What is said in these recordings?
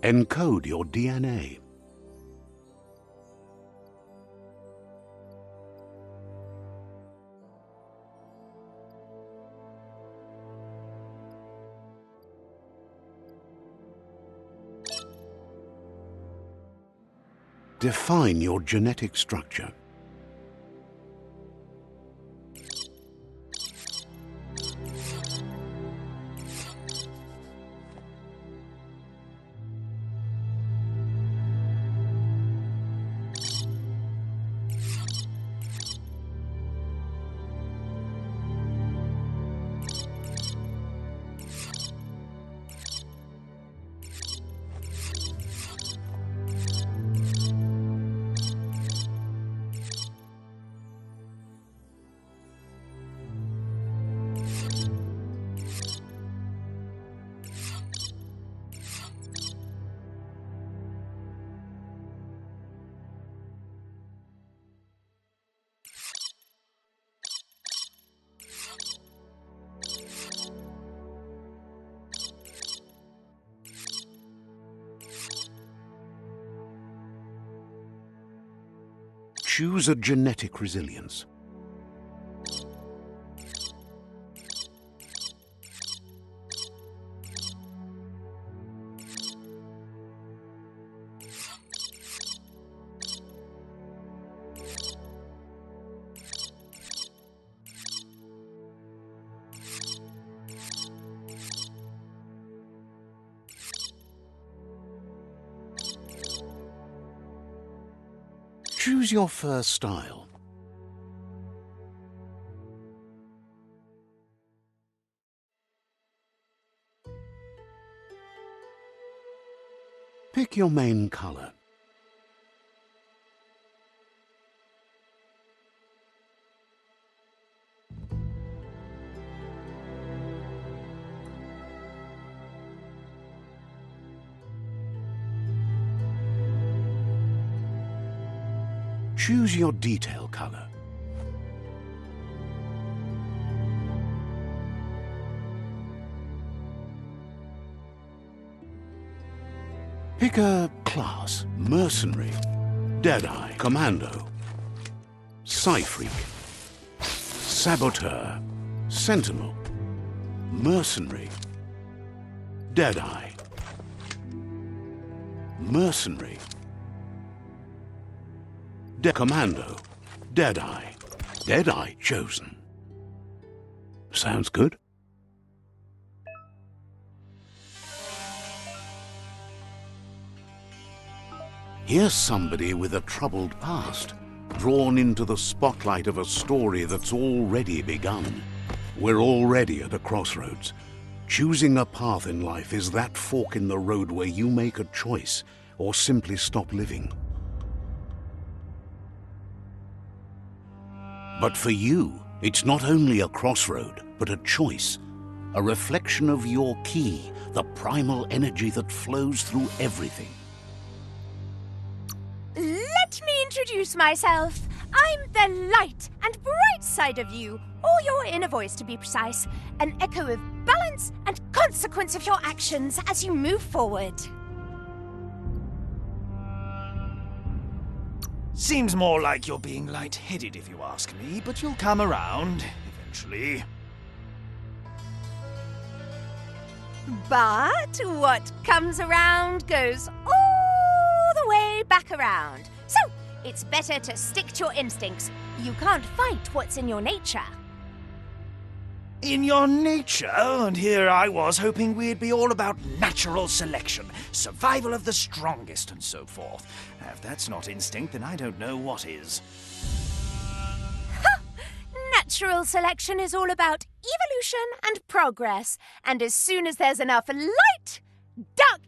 Encode your DNA. Define your genetic structure. Choose a genetic resilience. Choose your first style. Pick your main color. Choose your detail color. Pick a class: mercenary, deadeye, commando, psy-freak, saboteur, sentinel, mercenary, deadeye, mercenary, commando, deadeye. Deadeye chosen. Sounds good. Here's somebody with a troubled past, drawn into the spotlight of a story that's already begun. We're already at a crossroads. Choosing a path in life is that fork in the road where you make a choice or simply stop living. But for you, it's not only a crossroad, but a choice. A reflection of your key, the primal energy that flows through everything. Let me introduce myself. I'm the light and bright side of you, or your inner voice to be precise, an echo of balance and consequence of your actions as you move forward. Seems more like you're being light-headed if you ask me, but you'll come around, eventually. But what comes around goes all the way back around. So, it's better to stick to your instincts. You can't fight what's in your nature. In your nature, and here I was hoping we'd be all about natural selection, survival of the strongest, and so forth. If that's not instinct, then I don't know what is. Ha! Natural selection is all about evolution and progress, and as soon as there's enough light, dark...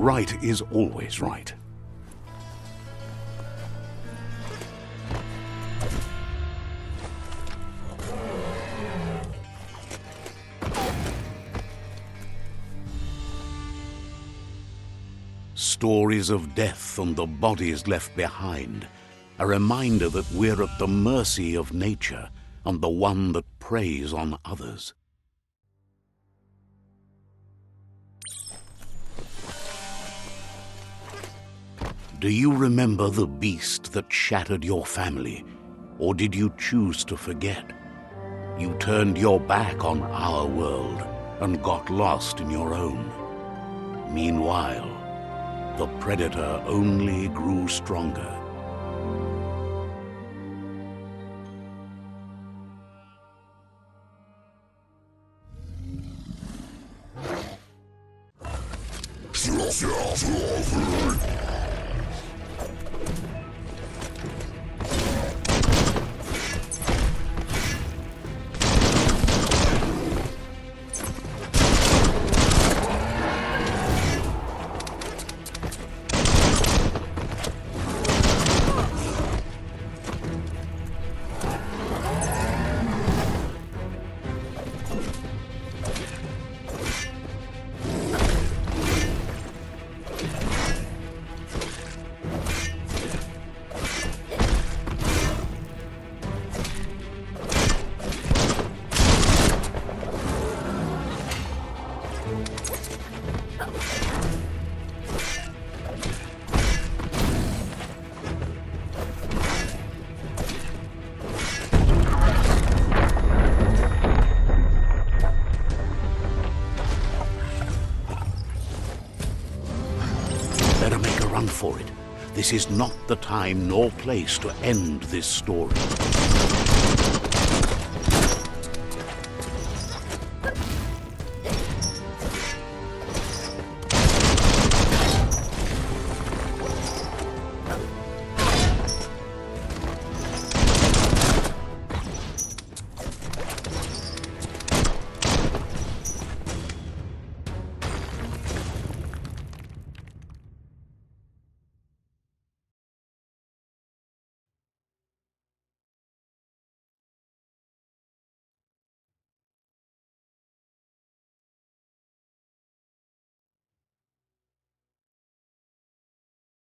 Right is always right. Stories of death and the bodies left behind, a reminder that we're at the mercy of nature and the one that preys on others. Do you remember the beast that shattered your family, or did you choose to forget? You turned your back on our world and got lost in your own. Meanwhile, the predator only grew stronger. For it. This is not the time nor place to end this story.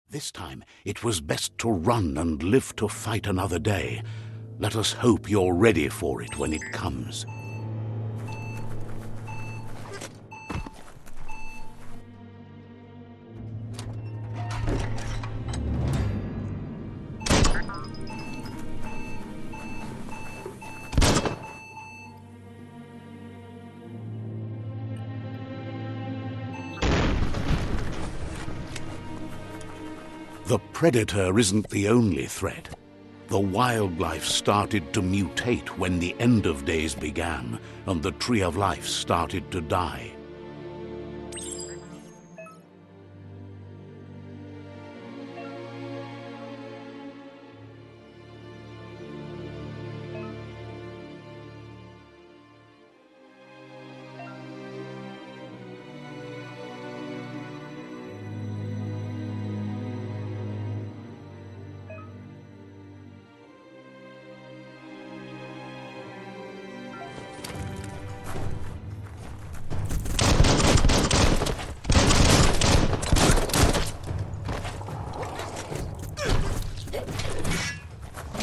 This time, it was best to run and live to fight another day. Let us hope you're ready for it when it comes. The predator isn't the only threat. The wildlife started to mutate when the end of days began, and the tree of life started to die.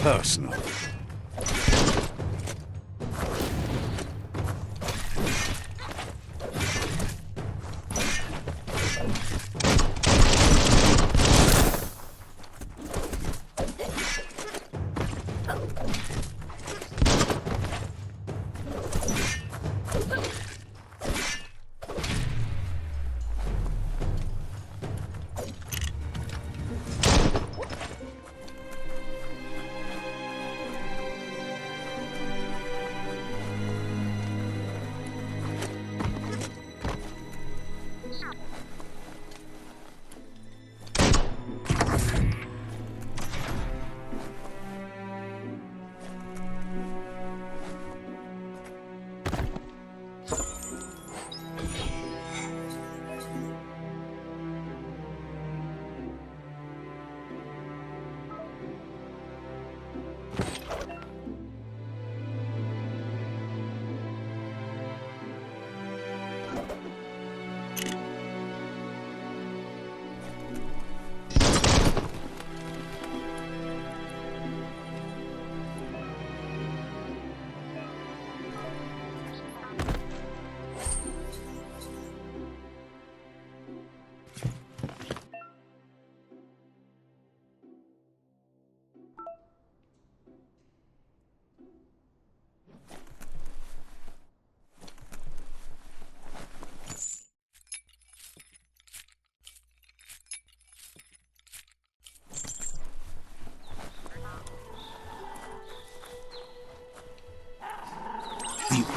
Personal.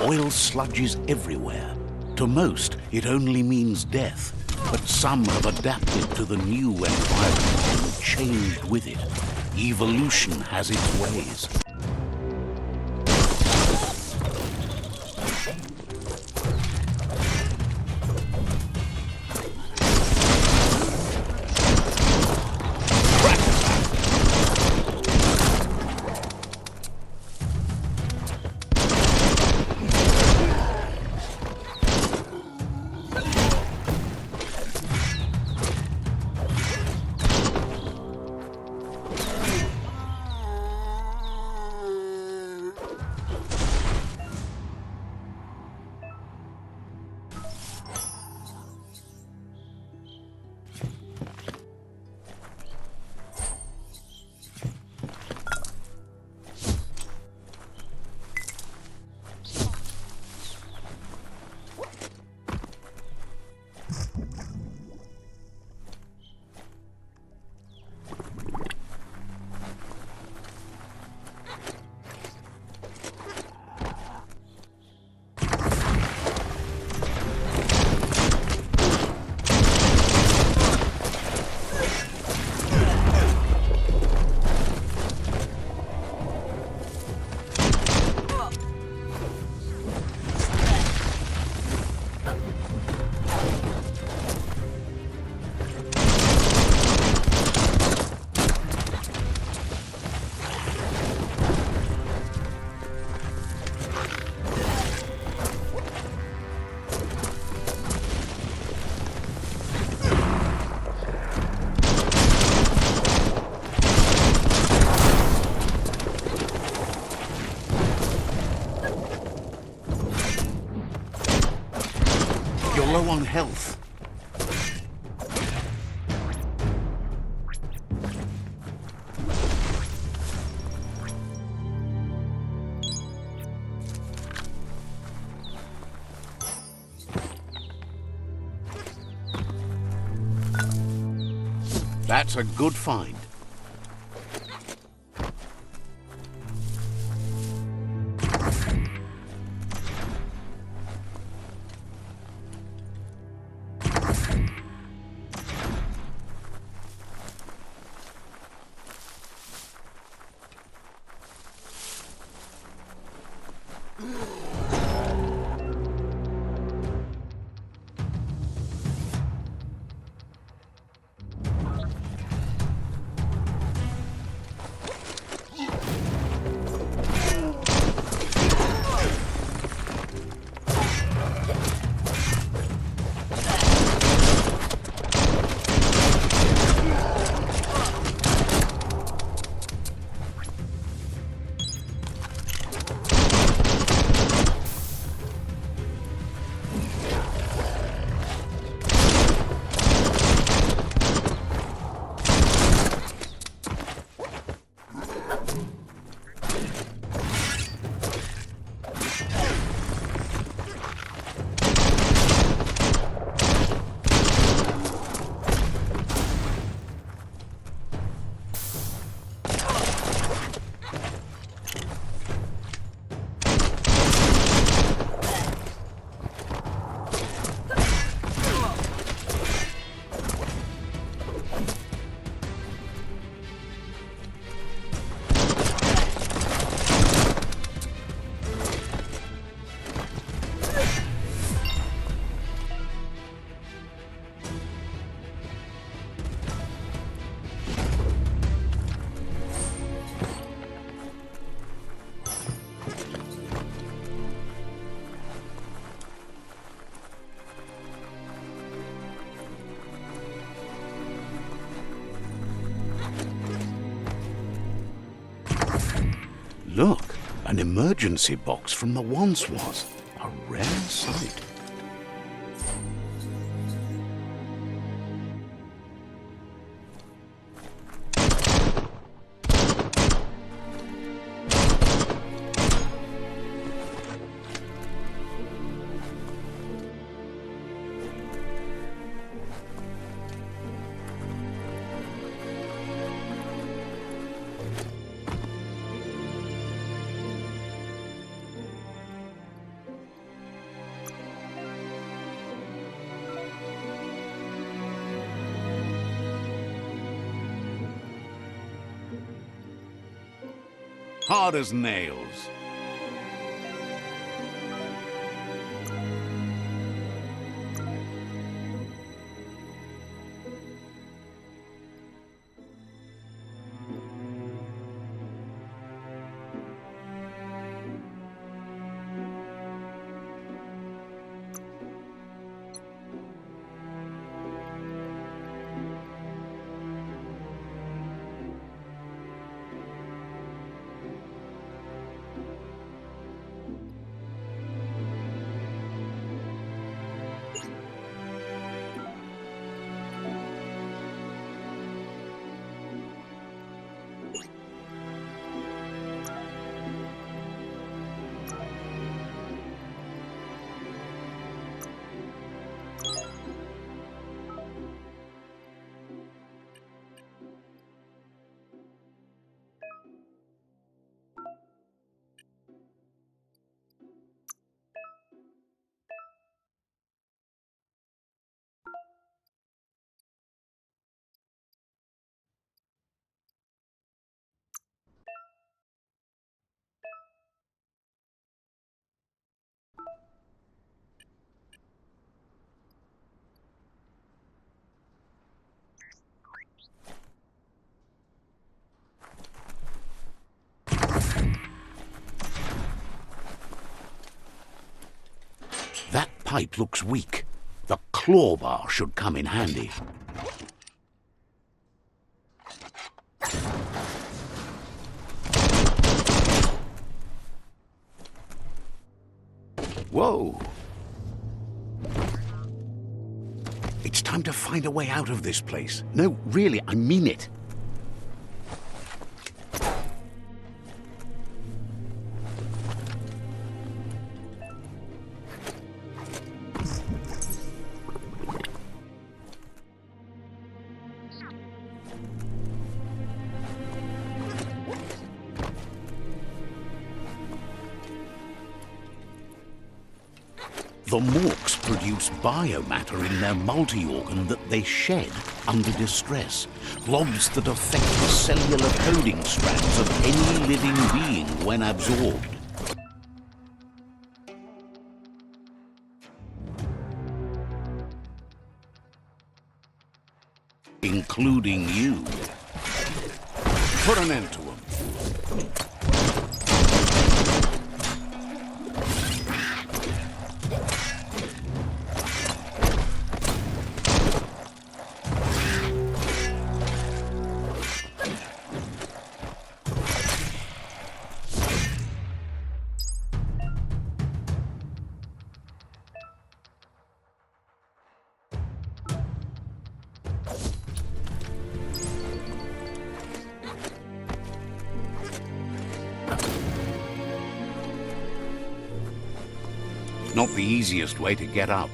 Oil sludges everywhere. To most, it only means death, but some have adapted to the new environment and changed with it. Evolution has its ways. You're low on health. That's a good find. Look, an emergency box from the once was. A rare sight. hard as nails. That pipe looks weak. The claw bar should come in handy. Whoa! It's time to find a way out of this place. No, really, I mean it. The morks produce biomatter in their multi-organ that they shed under distress, blobs that affect the cellular coding strands of any living being when absorbed. Including you. Put an end to them. Not the easiest way to get up.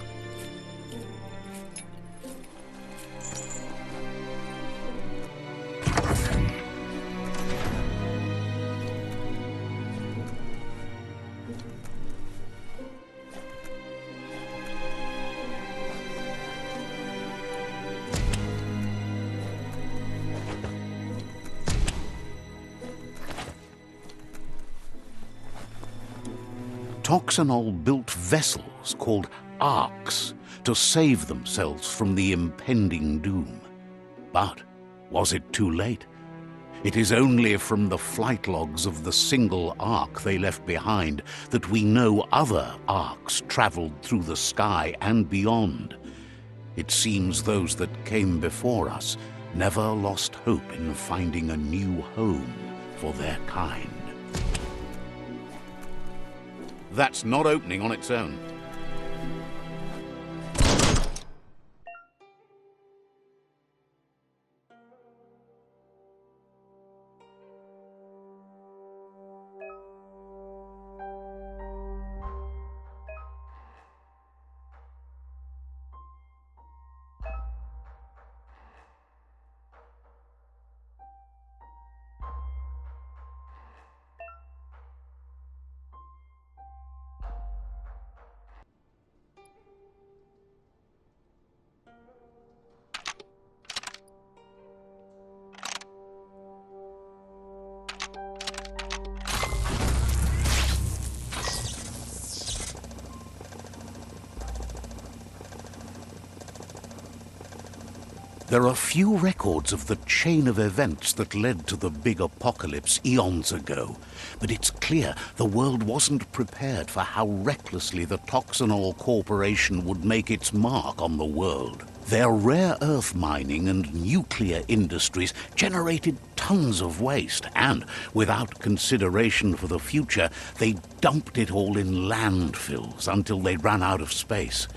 Toxanol built vessels called arks to save themselves from the impending doom. But was it too late? It is only from the flight logs of the single ark they left behind that we know other arks traveled through the sky and beyond. It seems those that came before us never lost hope in finding a new home for their kind. That's not opening on its own. There are few records of the chain of events that led to the big apocalypse eons ago, but it's clear the world wasn't prepared for how recklessly the Toxanol Corporation would make its mark on the world. Their rare earth mining and nuclear industries generated tons of waste, and without consideration for the future, they dumped it all in landfills until they ran out of space.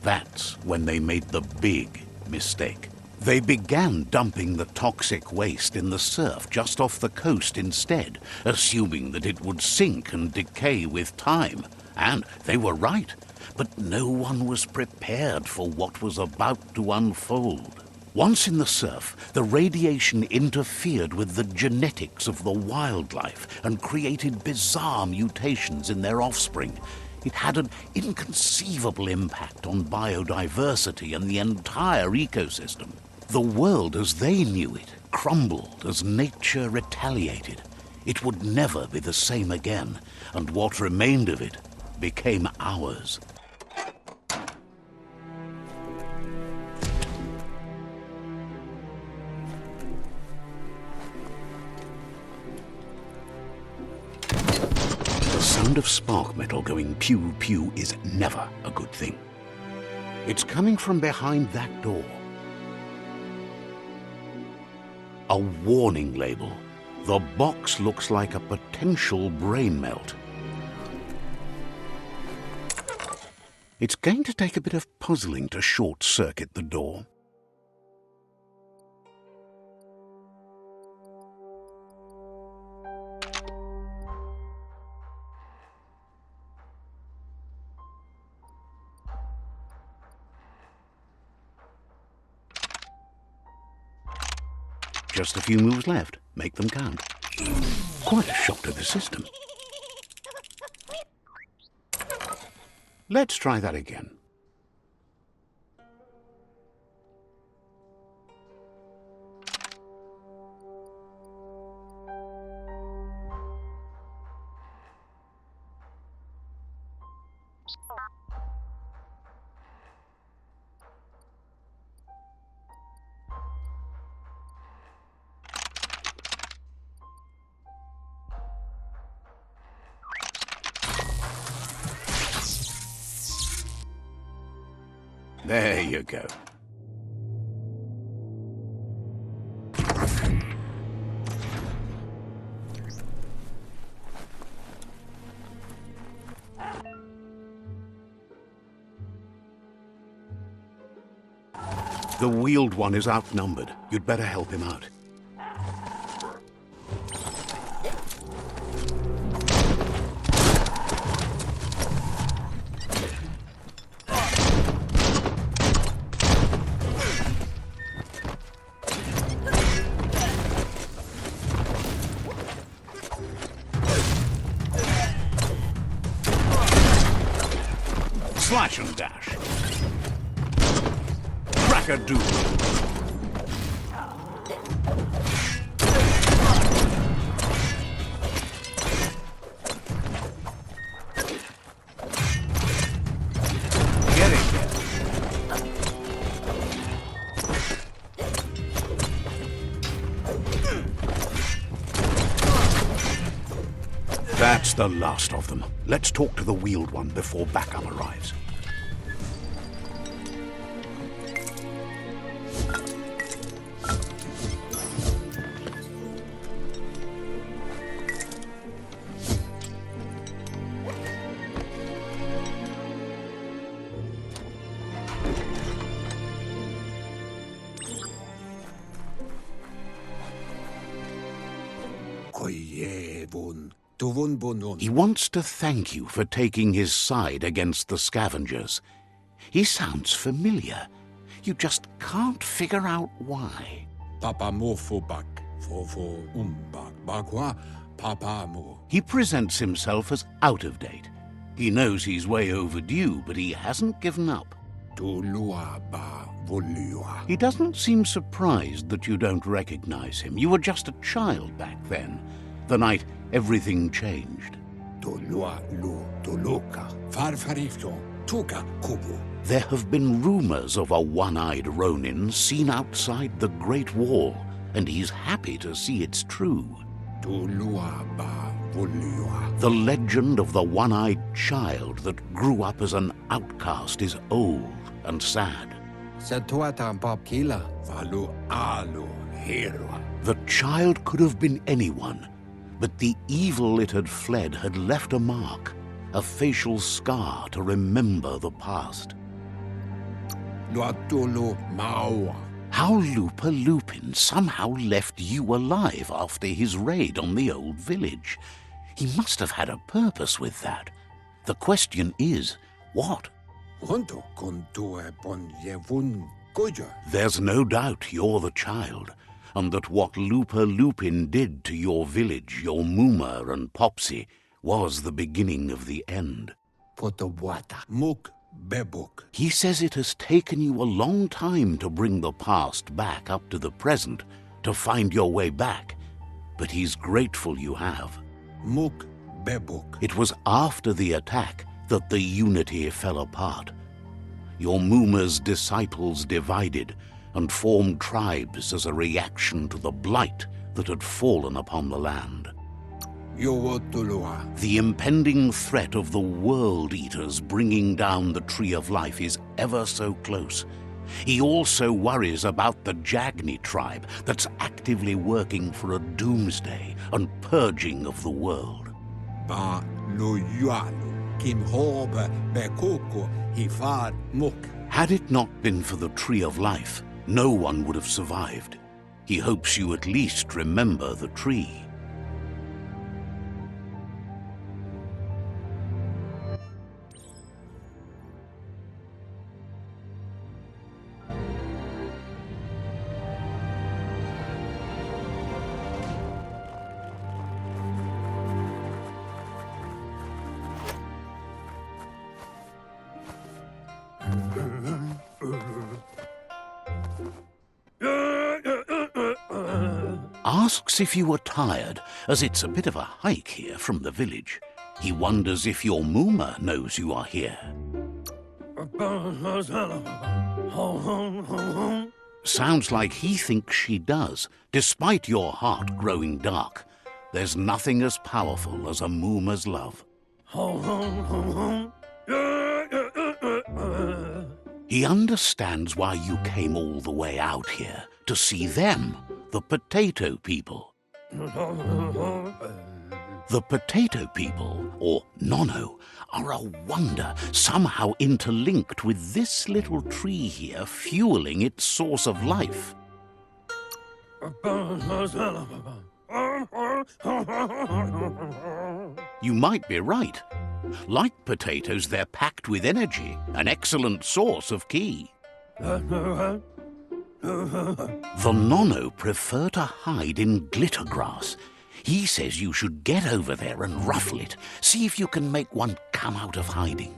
That's when they made the big mistake. They began dumping the toxic waste in the surf just off the coast instead, assuming that it would sink and decay with time. And they were right, but no one was prepared for what was about to unfold. Once in the surf, the radiation interfered with the genetics of the wildlife and created bizarre mutations in their offspring. It had an inconceivable impact on biodiversity and the entire ecosystem. The world as they knew it crumbled as nature retaliated. It would never be the same again, and what remained of it became ours. The sound of spark metal going pew-pew is never a good thing. It's coming from behind that door. A warning label. The box looks like a potential brain melt. It's going to take a bit of puzzling to short-circuit the door. Just a few moves left. Make them count. Quite a shock to the system. Let's try that again. There you go. The wheeled one is outnumbered. You'd better help him out. Slash and dash. Crack-a-doodle. Get in there. That's the last of them. Let's talk to the wheeled one before backup arrives. He wants to thank you for taking his side against the scavengers. He sounds familiar. You just can't figure out why. He presents himself as out of date. He knows he's way overdue, but he hasn't given up. He doesn't seem surprised that you don't recognize him. You were just a child back then, the night everything changed. Tuga Kubu. There have been rumors of a one-eyed Ronin seen outside the Great Wall, and he's happy to see it's true. Tulua ba vulua. The legend of the one-eyed child that grew up as an outcast is old and sad. Setuata Babkila. Valu alu hero. The child could have been anyone, but the evil it had fled had left a mark, a facial scar to remember the past. Luatulu Maua. How Lupa Lupin somehow left you alive after his raid on the old village. He must have had a purpose with that. The question is, what? Junto con tu ponjevun kujo. There's no doubt you're the child, and that what Lupa Lupin did to your village, your Muma and Popsy, was the beginning of the end. Potobwata. Muk bebuk. He says it has taken you a long time to bring the past back up to the present, to find your way back, but he's grateful you have. Muk bebuk. It was after the attack that the unity fell apart. Your Muma's disciples divided and formed tribes as a reaction to the blight that had fallen upon the land. Yowotulua. The impending threat of the World Eaters bringing down the Tree of Life is ever so close. He also worries about the Jagni tribe that's actively working for a doomsday and purging of the world. Ba luyualu. Kim hobe bekuku hifar muk. Had it not been for the Tree of Life, no one would have survived. He hopes you at least remember the tree. Asks if you were tired, as it's a bit of a hike here from the village. He wonders if your Muma knows you are here. Sounds like he thinks she does, despite your heart growing dark. There's nothing as powerful as a Muma's love. He understands why you came all the way out here, to see them, the potato people. The potato people, or Nono, are a wonder, somehow interlinked with this little tree here, fueling its source of life. You might be right. Like potatoes, they're packed with energy, an excellent source of ki. The Nono prefer to hide in glitter grass. He says you should get over there and ruffle it. See if you can make one come out of hiding.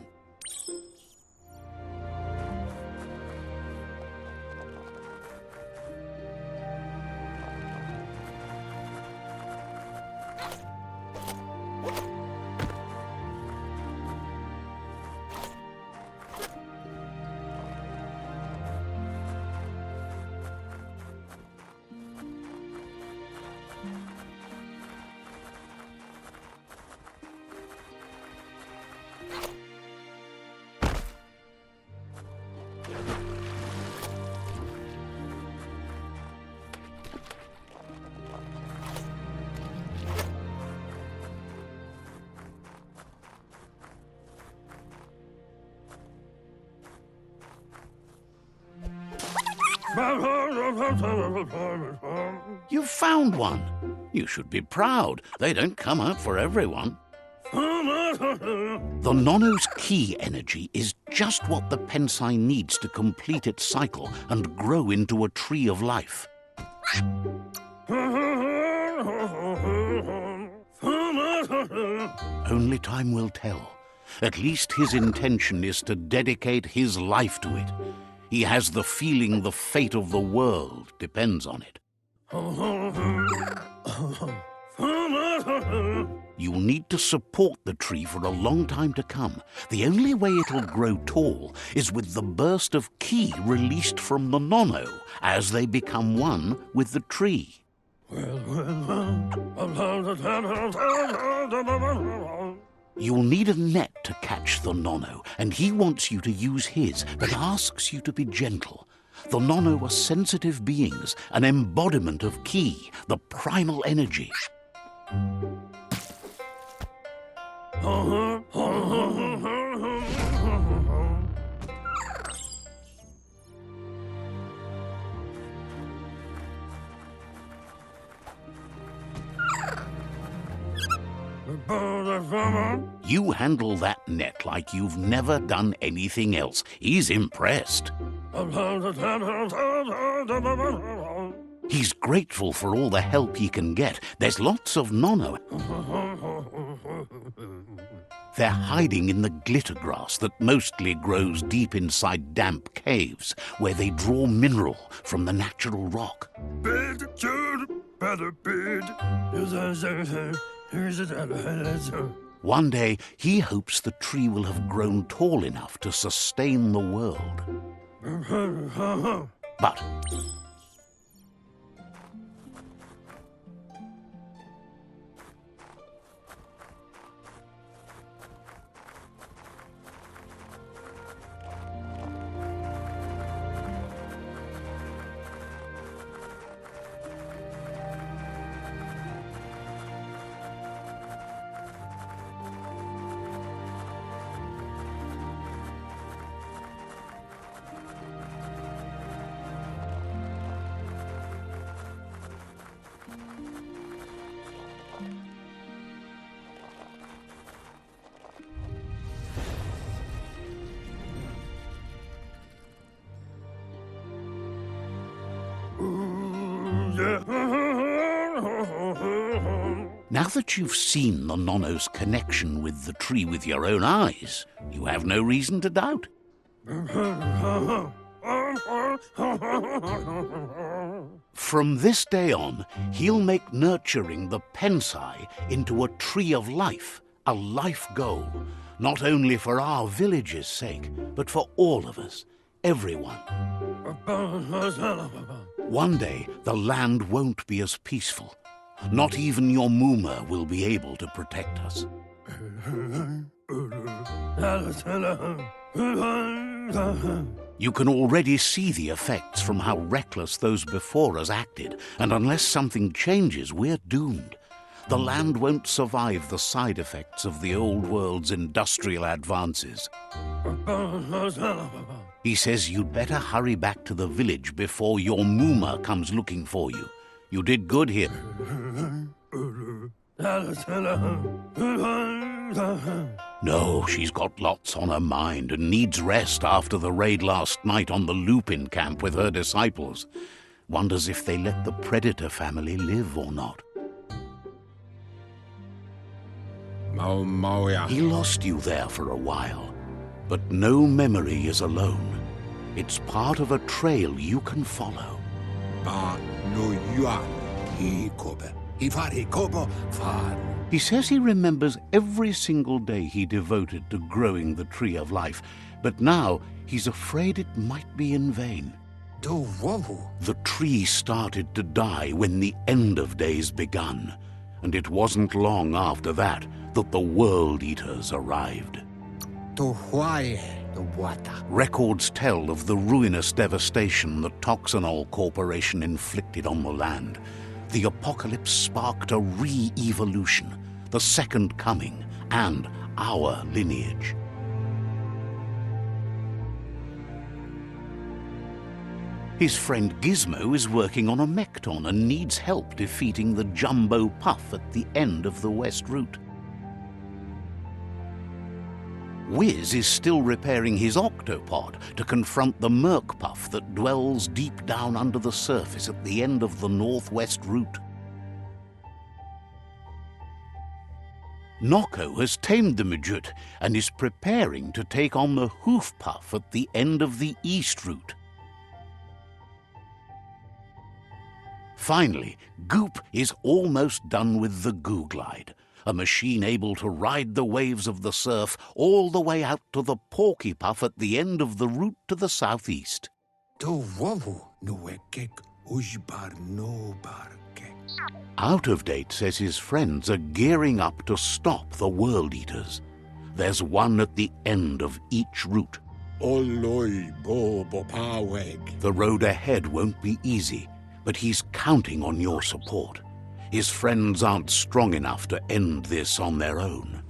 You've found one. You should be proud. They don't come out for everyone. The Nono's ki energy is just what the Pensai needs to complete its cycle and grow into a tree of life. Only time will tell. At least his intention is to dedicate his life to it. He has the feeling the fate of the world depends on it. You'll need to support the tree for a long time to come. The only way it'll grow tall is with the burst of ki released from the nono as they become one with the tree. You'll need a net to catch the nono, and he wants you to use his, but asks you to be gentle. The nono are sensitive beings, an embodiment of ki, the primal energy. You handle that net like you've never done anything else. He's impressed. He's grateful for all the help he can get. There's lots of nono. They're hiding in the glitter grass that mostly grows deep inside damp caves, where they draw mineral from the natural rock. One day, he hopes the tree will have grown tall enough to sustain the world. But now that you've seen the nono's connection with the tree with your own eyes, you have no reason to doubt. From this day on, he'll make nurturing the pensai into a tree of life, a life goal, not only for our village's sake, but for all of us, everyone. One day, the land won't be as peaceful. Not even your Muma will be able to protect us. You can already see the effects from how reckless those before us acted, and unless something changes, we're doomed. The land won't survive the side effects of the old world's industrial advances. He says you'd better hurry back to the village before your Muma comes looking for you. You did good here. No, she's got lots on her mind and needs rest after the raid last night on the Lupin camp with her disciples. Wonders if they let the Predator family live or not. He lost you there for a while, but no memory is alone. It's part of a trail you can follow. He says he remembers every single day he devoted to growing the tree of life, but now he's afraid it might be in vain. The tree started to die when the end of days begun, and it wasn't long after that that the World Eaters arrived. Records tell of the ruinous devastation the Toxanol Corporation inflicted on the land. The apocalypse sparked a re-evolution, the Second Coming, and our lineage. His friend Gizmo is working on a Mekton and needs help defeating the Jumbo Puff at the end of the West Route. Wiz is still repairing his octopod to confront the Merc Puff that dwells deep down under the surface at the end of the Northwest Route. Noko has tamed the Midget and is preparing to take on the Hoof Puff at the end of the East Route. Finally, Goop is almost done with the Goo Glide, a machine able to ride the waves of the surf all the way out to the Porky Puff at the end of the route to the southeast. Out of Date says his friends are gearing up to stop the World Eaters. There's one at the end of each route. The road ahead won't be easy, but he's counting on your support. His friends aren't strong enough to end this on their own.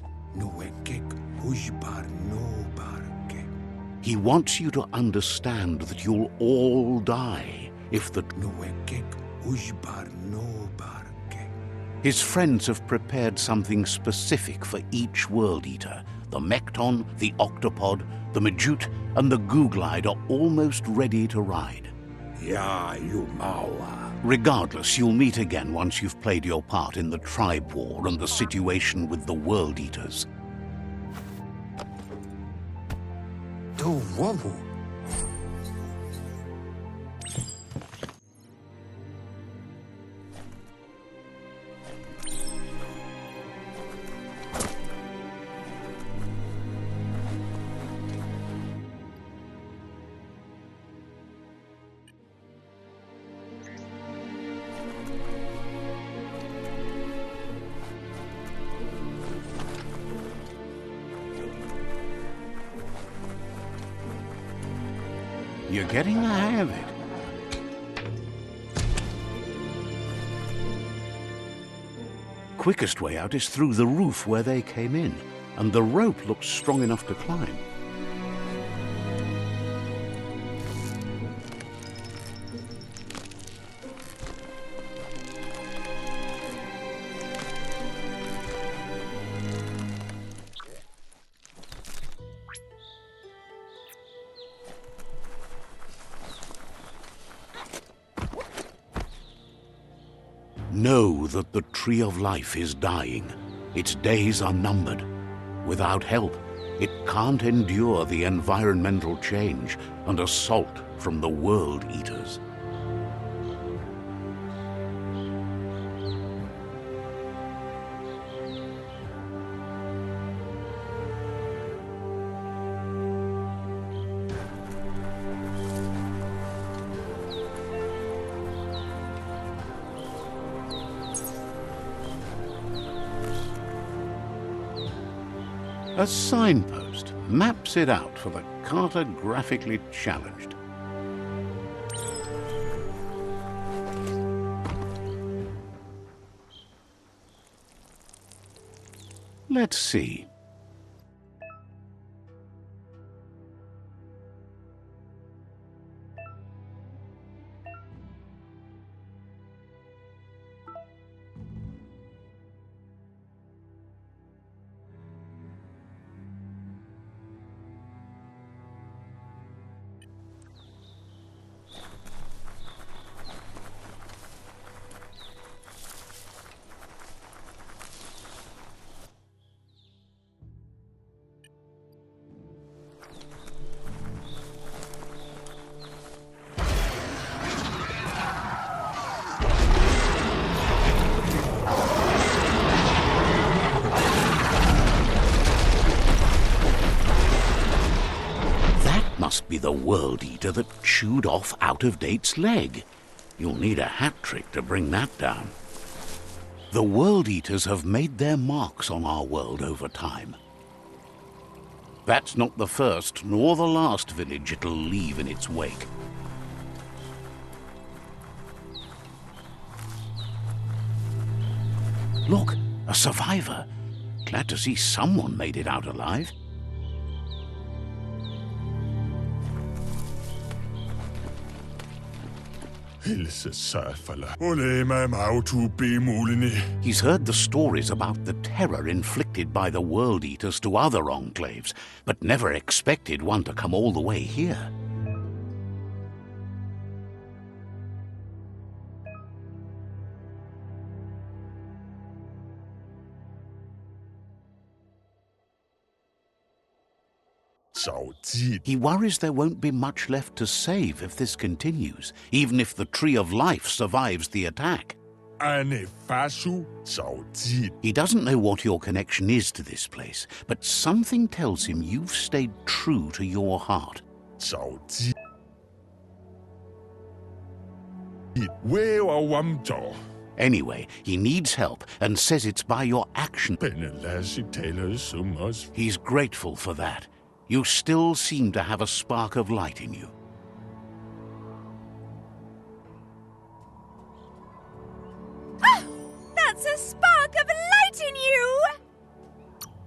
He wants you to understand that you'll all die if the... His friends have prepared something specific for each World Eater. The Mekton, the Octopod, the Majute, and the Goo Glide are almost ready to ride. Regardless, you'll meet again once you've played your part in the tribe war and the situation with the World Eaters. You're getting the hang of it. Quickest way out is through the roof where they came in, and the rope looks strong enough to climb. Know that the Tree of Life is dying. Its days are numbered. Without help, it can't endure the environmental change and assault from the World Eaters. A signpost maps it out for the cartographically challenged. Let's see. Must be the World Eater that chewed off Out of Date's leg. You'll need a hat trick to bring that down. The World Eaters have made their marks on our world over time. That's not the first nor the last village it'll leave in its wake. Look, a survivor. Glad to see someone made it out alive. He's heard the stories about the terror inflicted by the World Eaters to other enclaves, but never expected one to come all the way here. He worries there won't be much left to save if this continues, even if the Tree of Life survives the attack. He doesn't know what your connection is to this place, but something tells him you've stayed true to your heart. Anyway, he needs help and says it's by your action. He's grateful for that. You still seem to have a spark of light in you. That's a spark of light in you!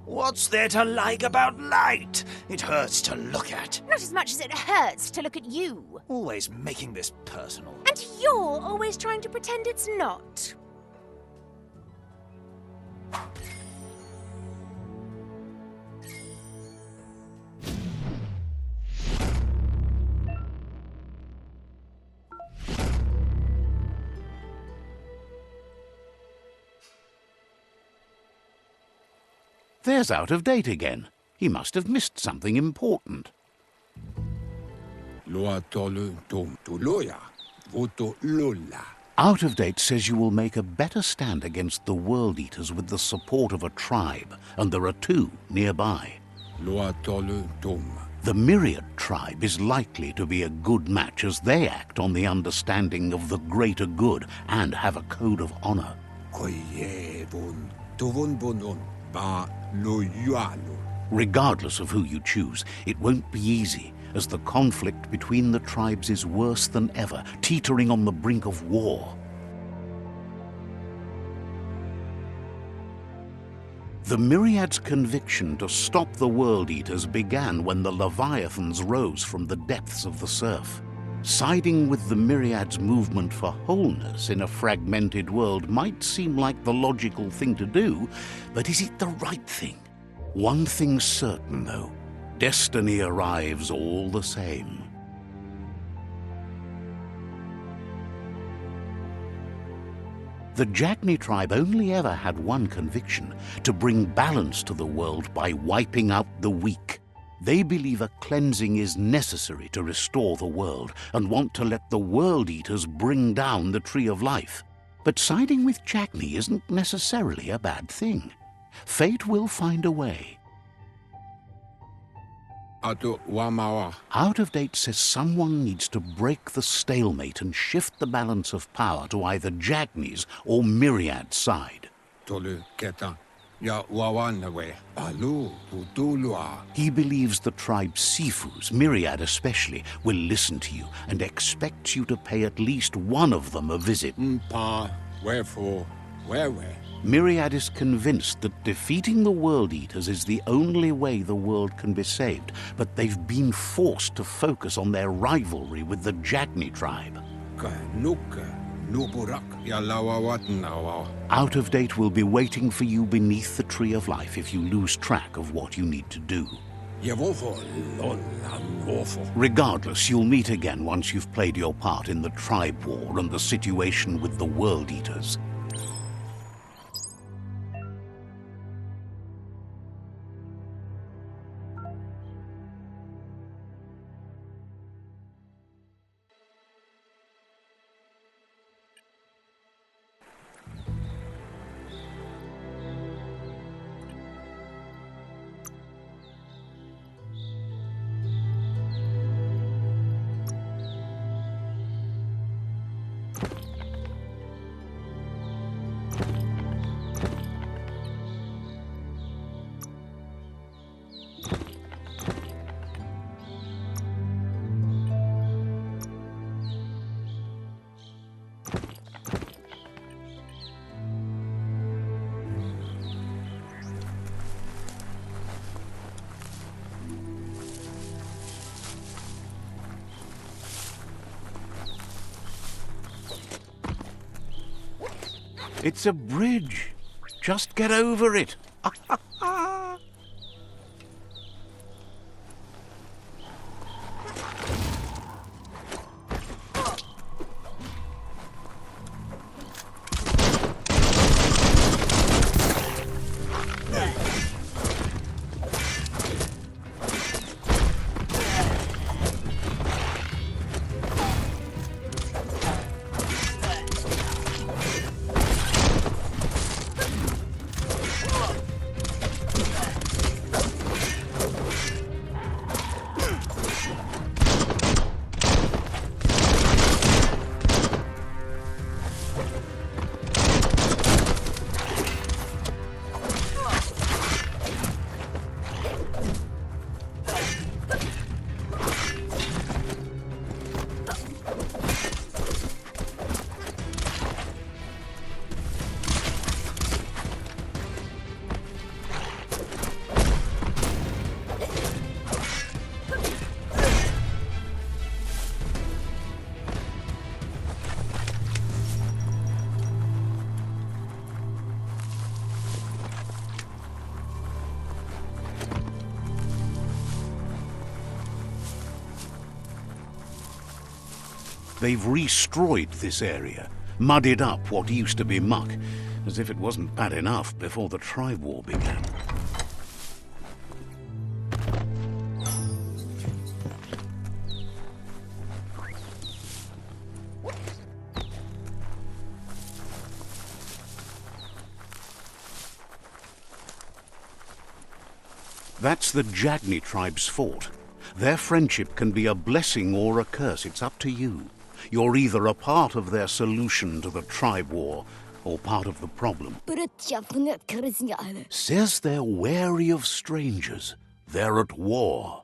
What's there to like about light? It hurts to look at. Not as much as it hurts to look at you. Always making this personal. And you're always trying to pretend it's not. There's Out of Date again. He must have missed something important. Out of Date says you will make a better stand against the World Eaters with the support of a tribe, and there are two nearby. The Myriad tribe is likely to be a good match as they act on the understanding of the greater good and have a code of honor. Regardless of who you choose, it won't be easy, as the conflict between the tribes is worse than ever, teetering on the brink of war. The Myriad's conviction to stop the World Eaters began when the Leviathans rose from the depths of the surf. Siding with the Myriad's movement for wholeness in a fragmented world might seem like the logical thing to do, but is it the right thing? One thing's certain, though. Destiny arrives all the same. The Jagni tribe only ever had one conviction: to bring balance to the world by wiping out the weak. They believe a cleansing is necessary to restore the world and want to let the World Eaters bring down the Tree of Life. But siding with Jagni isn't necessarily a bad thing. Fate will find a way. Out of Date says someone needs to break the stalemate and shift the balance of power to either Jagni's or Myriad's side. He believes the tribe's Sifus, Myriad especially, will listen to you and expects you to pay at least one of them a visit. Myriad is convinced that defeating the World Eaters is the only way the world can be saved, but they've been forced to focus on their rivalry with the Jagni tribe. Out of Date will be waiting for you beneath the Tree of Life if you lose track of what you need to do. Regardless, you'll meet again once you've played your part in the tribe war and the situation with the World Eaters. It's a bridge. Just get over it. they've re-destroyed this area, muddied up what used to be muck, as if it wasn't bad enough before the tribe war began. That's the Jagni tribe's fort. Their friendship can be a blessing or a curse. It's up to you. You're either a part of their solution to the tribe war or part of the problem. Says they're wary of strangers. They're at war.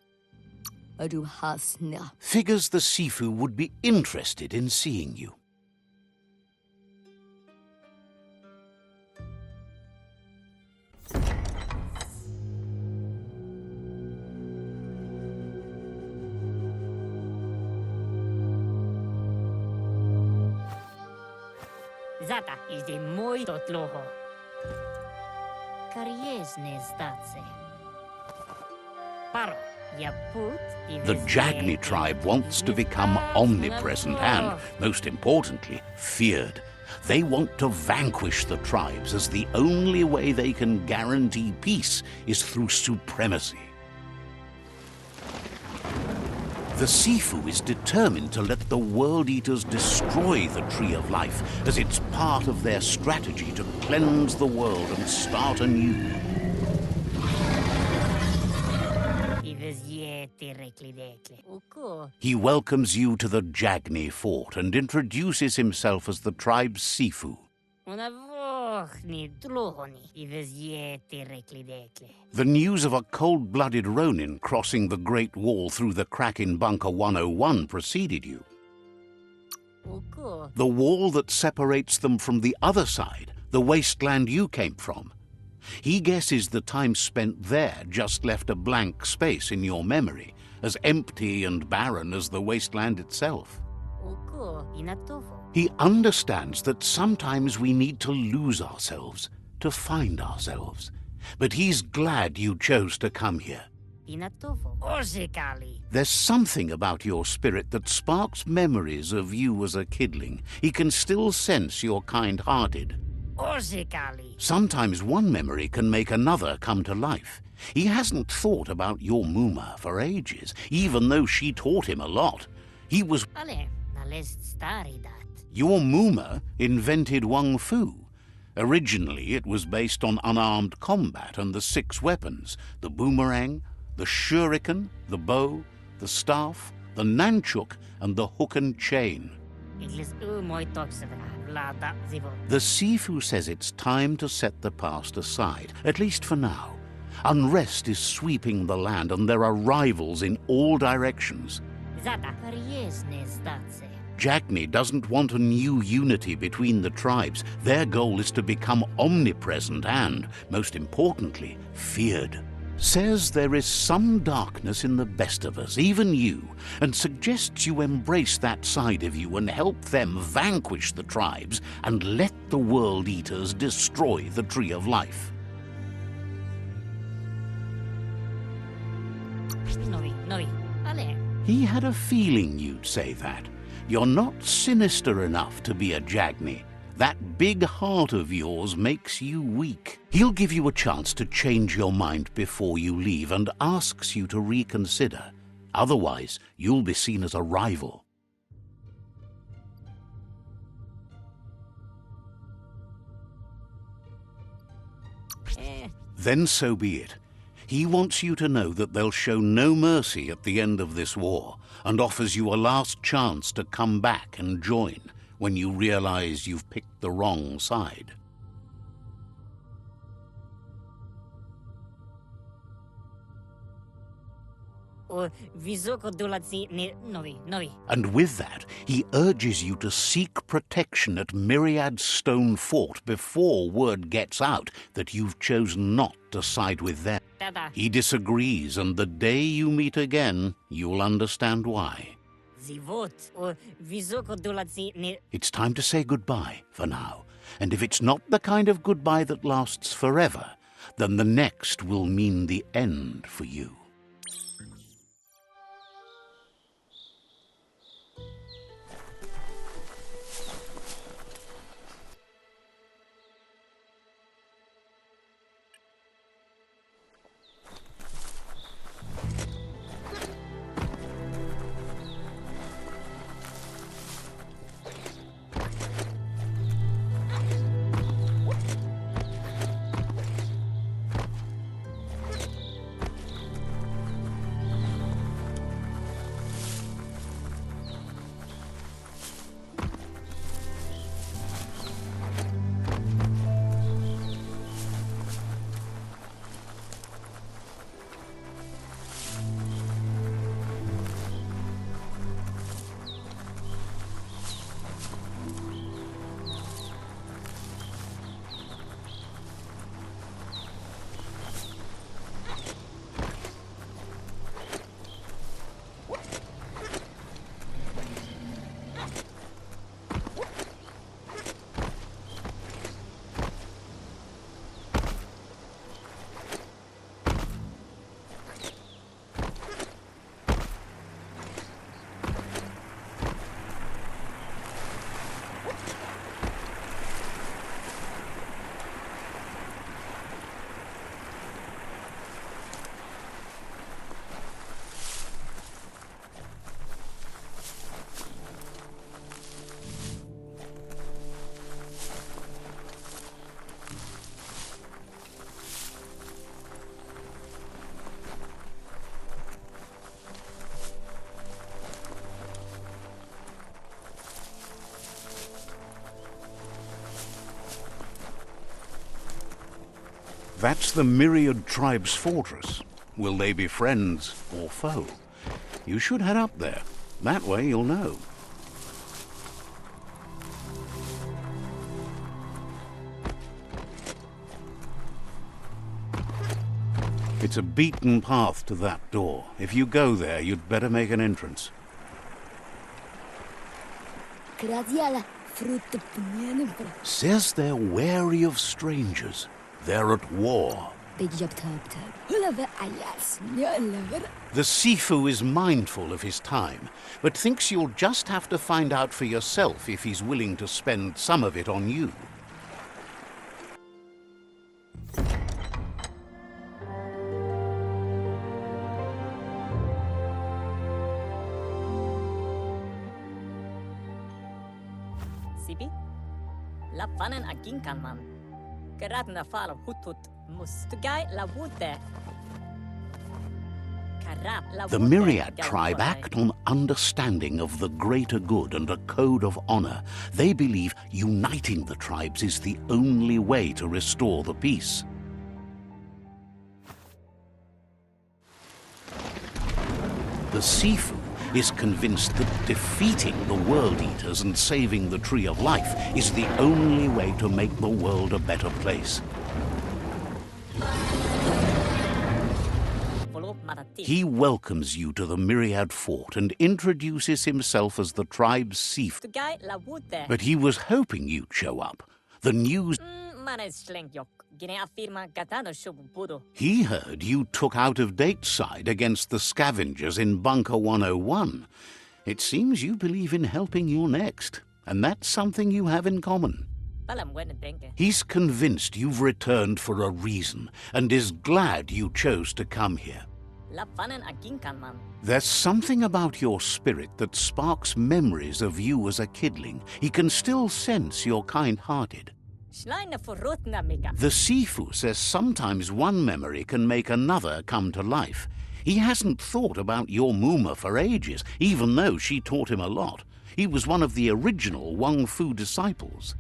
Figures the Sifu would be interested in seeing you. Zata is de muito tloho. Kariesne zdatse. Paro, ya put. The Jagni tribe wants to become omnipresent and, most importantly, feared. They want to vanquish the tribes, as the only way they can guarantee peace is through supremacy. The Sifu is determined to let the World Eaters destroy the Tree of Life, as it's part of their strategy to cleanse the world and start anew. He welcomes you to the Jagni fort and introduces himself as the tribe's Sifu. The news of a cold-blooded Ronin crossing the Great Wall through the crack in Bunker 101 preceded you. The wall that separates them from the other side, the wasteland you came from. He guesses the time spent there just left a blank space in your memory, as empty and barren as the wasteland itself. He understands that sometimes we need to lose ourselves to find ourselves. But he's glad you chose to come here. There's something about your spirit that sparks memories of you as a kidling. He can still sense you're kind-hearted. Sometimes one memory can make another come to life. He hasn't thought about your Muma for ages, even though she taught him a lot. He was... Your Muma invented Wung Fu. Originally, it was based on unarmed combat and the 6 weapons: the boomerang, the shuriken, the bow, the staff, the nunchuk, and the hook and chain. The Sifu says it's time to set the past aside, at least for now. Unrest is sweeping the land, and there are rivals in all directions. Jagni doesn't want a new unity between the tribes. Their goal is to become omnipresent and, most importantly, feared. Says there is some darkness in the best of us, even you, and suggests you embrace that side of you and help them vanquish the tribes and let the World Eaters destroy the Tree of Life. He had a feeling you'd say that. You're not sinister enough to be a Jagni. That big heart of yours makes you weak. He'll give you a chance to change your mind before you leave and asks you to reconsider. Otherwise, you'll be seen as a rival. Then so be it. He wants you to know that they'll show no mercy at the end of this war, and offers you a last chance to come back and join when you realize you've picked the wrong side. And with that, he urges you to seek protection at Myriad Stone Fort before word gets out that you've chosen not to side with them. He disagrees, and the day you meet again, you'll understand why. It's time to say goodbye for now, and if it's not the kind of goodbye that lasts forever, then the next will mean the end for you. That's the Myriad Tribe's fortress. Will they be friends or foe? You should head up there. That way you'll know. It's a beaten path to that door. If you go there, you'd better make an entrance. Says they're wary of strangers. They're at war. The Sifu is mindful of his time, but thinks you'll just have to find out for yourself if he's willing to spend some of it on you. Sibi? Lappanen aginkan man. Keratna fal hutut mus. Tugai la wute. The Myriad tribe act on understanding of the greater good and a code of honor. They believe uniting the tribes is the only way to restore the peace. The Sifu is convinced that defeating the World Eaters and saving the Tree of Life is the only way to make the world a better place. He welcomes you to the Myriad Fort and introduces himself as the tribe's Sifu. But he was hoping you'd show up. The news... He heard you took out-of-date side against the scavengers in Bunker 101. It seems you believe in helping your next, and that's something you have in common. He's convinced you've returned for a reason, and is glad you chose to come here. There's something about your spirit that sparks memories of you as a kidling. He can still sense you're kind-hearted. The Sifu says sometimes one memory can make another come to life. He hasn't thought about your Muma for ages, even though she taught him a lot. He was one of the original Wang Fu disciples.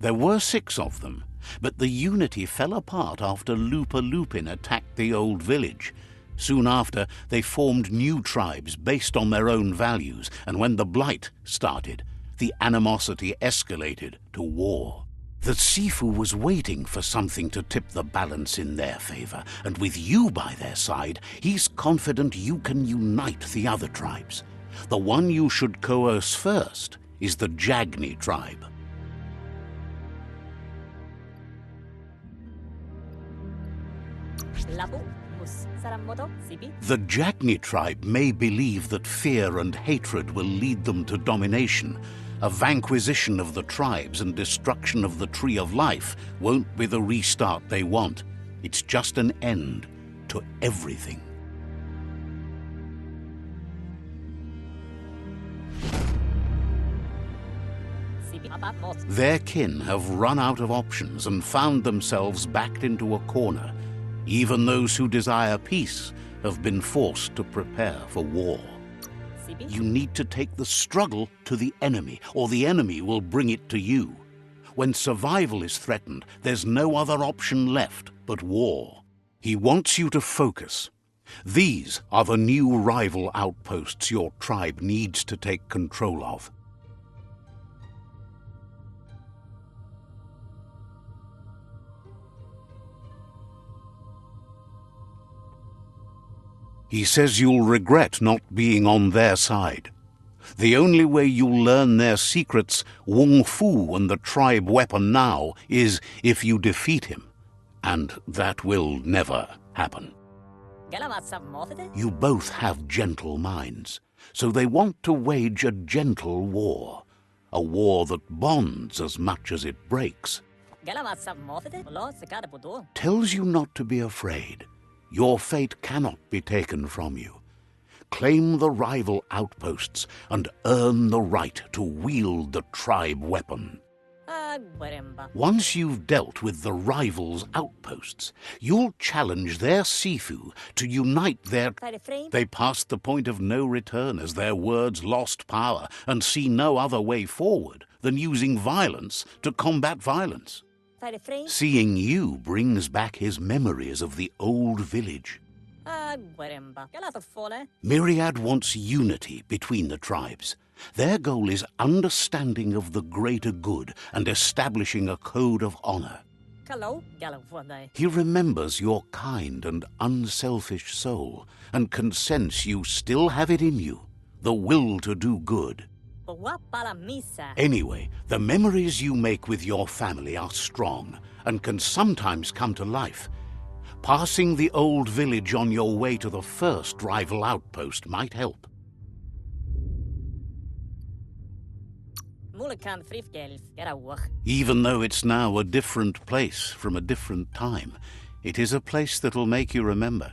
There were 6 of them, but the unity fell apart after Lupa Lupin attacked the old village. Soon after, they formed new tribes based on their own values, and when the Blight started, the animosity escalated to war. The Sifu was waiting for something to tip the balance in their favor, and with you by their side, he's confident you can unite the other tribes. The one you should coerce first is the Jagni tribe. The Jagni tribe may believe that fear and hatred will lead them to domination. A vanquisition of the tribes and destruction of the Tree of Life won't be the restart they want. It's just an end to everything. Their kin have run out of options and found themselves backed into a corner. Even those who desire peace have been forced to prepare for war. You need to take the struggle to the enemy, or the enemy will bring it to you. When survival is threatened, there's no other option left but war. He wants you to focus. These are the new rival outposts your tribe needs to take control of. He says you'll regret not being on their side. The only way you'll learn their secrets, Wung Fu and the tribe weapon now, is if you defeat him. And that will never happen. You both have gentle minds, so they want to wage a gentle war. A war that bonds as much as it breaks. Tells you not to be afraid. Your fate cannot be taken from you. Claim the rival outposts and earn the right to wield the tribe weapon. Once you've dealt with the rivals' outposts, you'll challenge their Sifu to unite their... They passed the point of no return as their words lost power and see no other way forward than using violence to combat violence. Seeing you brings back his memories of the old village. Myriad wants unity between the tribes. Their goal is understanding of the greater good and establishing a code of honor. He remembers your kind and unselfish soul and can sense you still have it in you, the will to do good. Anyway, the memories you make with your family are strong and can sometimes come to life. Passing the old village on your way to the first rival outpost might help. Even though it's now a different place from a different time, it is a place that'll make you remember.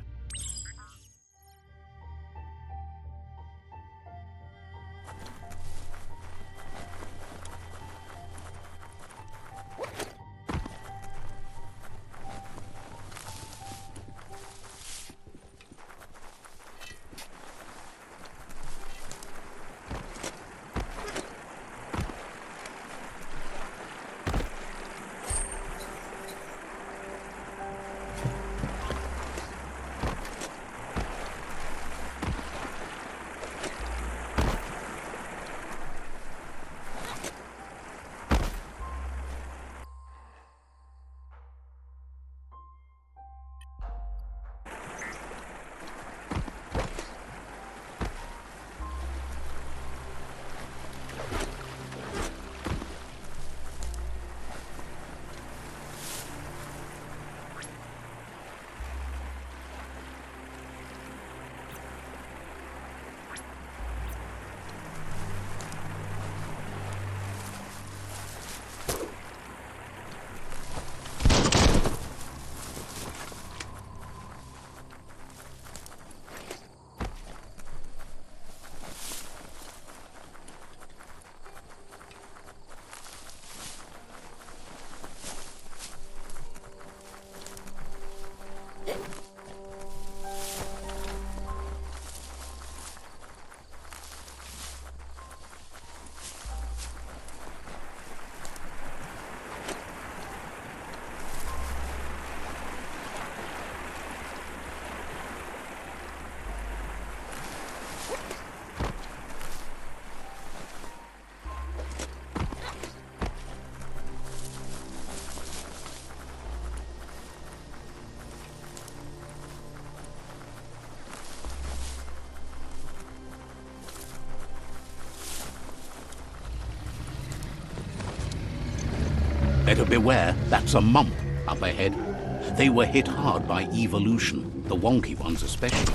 Better beware, that's a mump up ahead. They were hit hard by evolution, the wonky ones especially,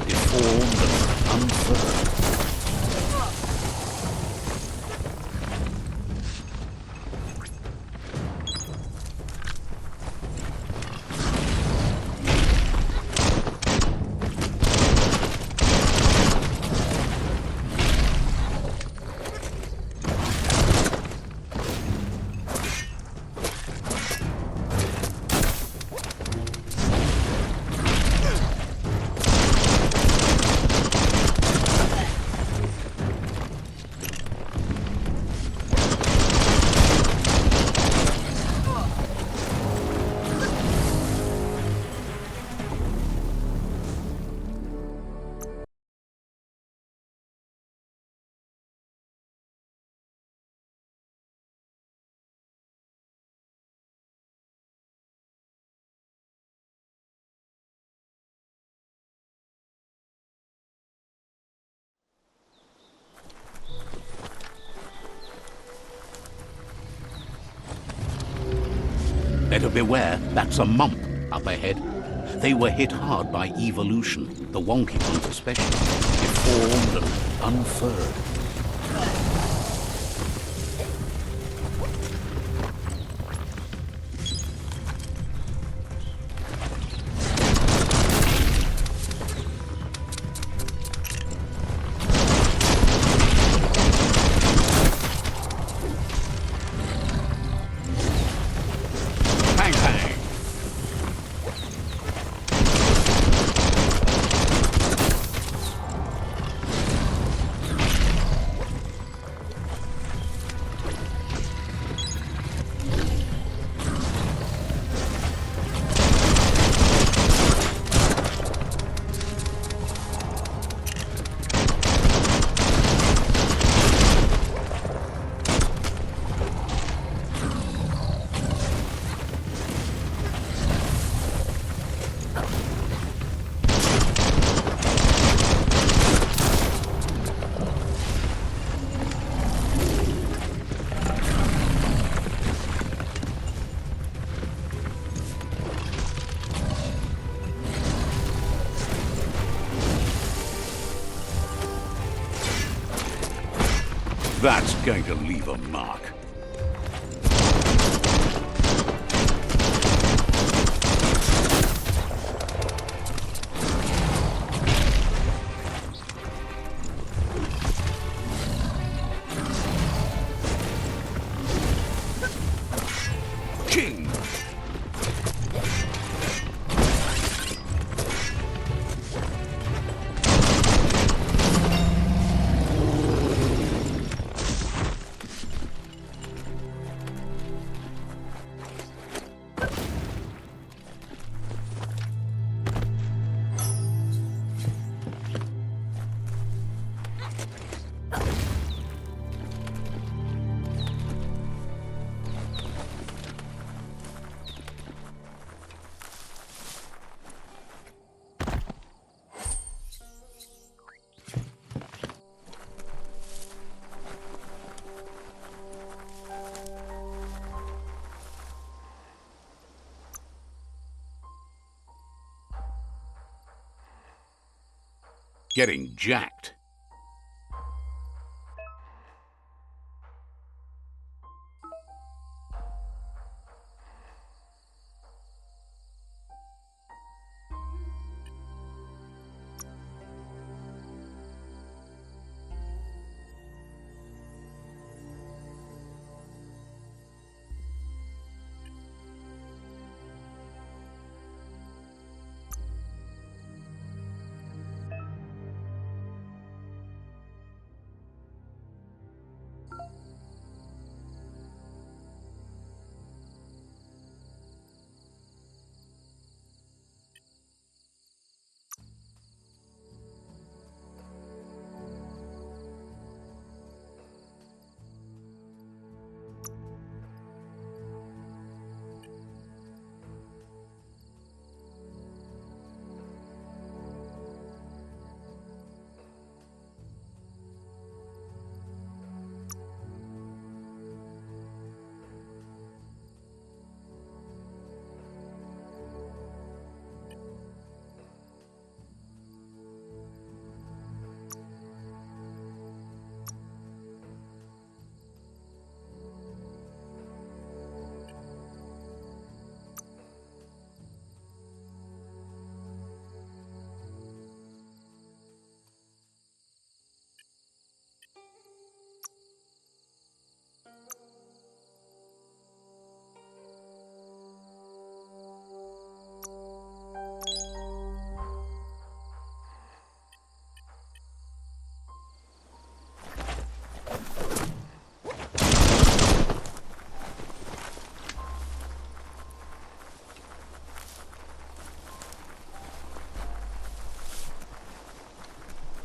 deformed and unfurled. Better beware, that's a mump up ahead. They were hit hard by evolution, the wonky ones especially, deformed and unfurled. That's going to leave a mark. King! Getting jacked.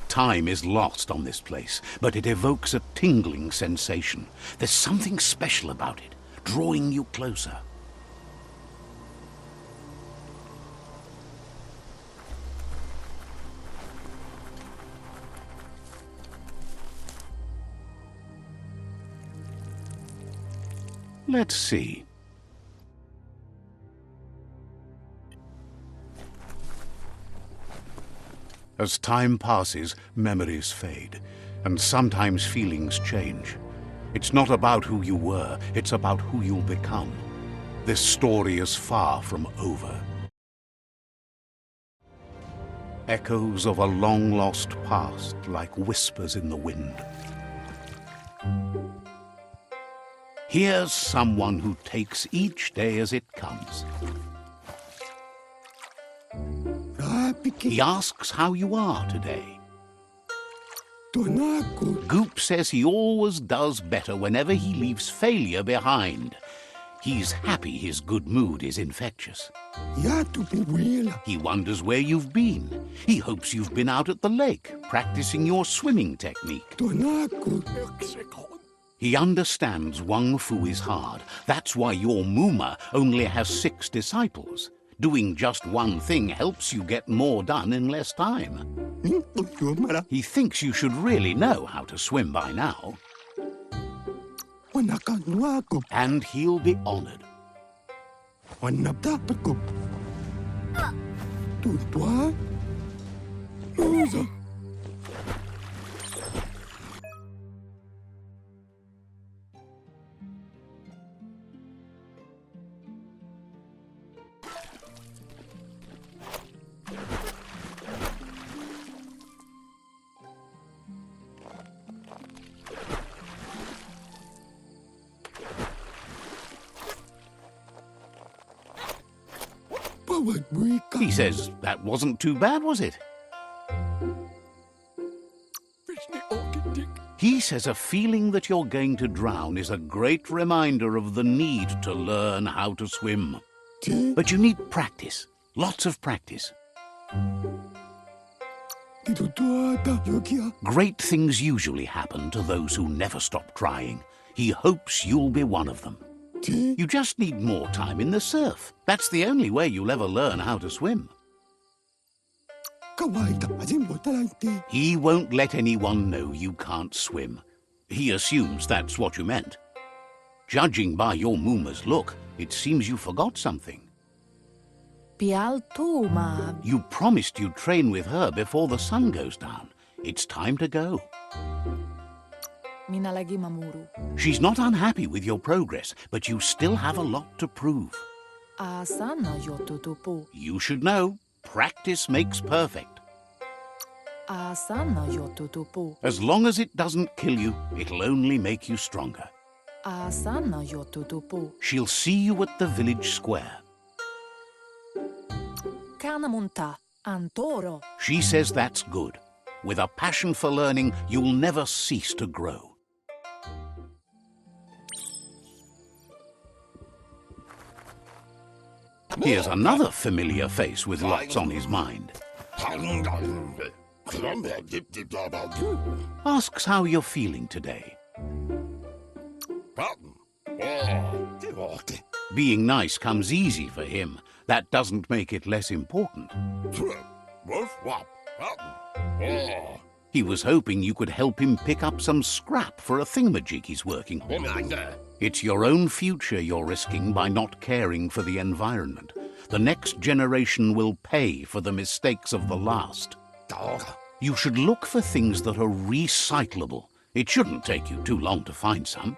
Time is lost on this place, but it evokes a tingling sensation. There's something special about it, drawing you closer. Let's see. As time passes, memories fade, and sometimes feelings change. It's not about who you were, it's about who you'll become. This story is far from over. Echoes of a long-lost past, like whispers in the wind. Here's someone who takes each day as it comes. He asks how you are today. Goop says he always does better whenever he leaves failure behind. He's happy his good mood is infectious. He wonders where you've been. He hopes you've been out at the lake, practicing your swimming technique. He understands Wang Fu is hard. That's why your Muma only has 6 disciples. Doing just one thing helps you get more done in less time. He thinks you should really know how to swim by now. And he'll be honored. He says that wasn't too bad, was it? He says a feeling that you're going to drown is a great reminder of the need to learn how to swim. But you need practice, lots of practice. Great things usually happen to those who never stop trying. He hopes you'll be one of them. You just need more time in the surf. That's the only way you'll ever learn how to swim. He won't let anyone know you can't swim. He assumes that's what you meant. Judging by your Mooma's look, it seems you forgot something. You promised you'd train with her before the sun goes down. It's time to go. She's not unhappy with your progress, but you still have a lot to prove. You should know, practice makes perfect. As long as it doesn't kill you, it'll only make you stronger. She'll see you at the village square. She says that's good. With a passion for learning, you'll never cease to grow. Here's another familiar face with lots on his mind. Asks how you're feeling today. Being nice comes easy for him. That doesn't make it less important. He was hoping you could help him pick up some scrap for a thingamajig he's working on. It's your own future you're risking by not caring for the environment. The next generation will pay for the mistakes of the last. You should look for things that are recyclable. It shouldn't take you too long to find some.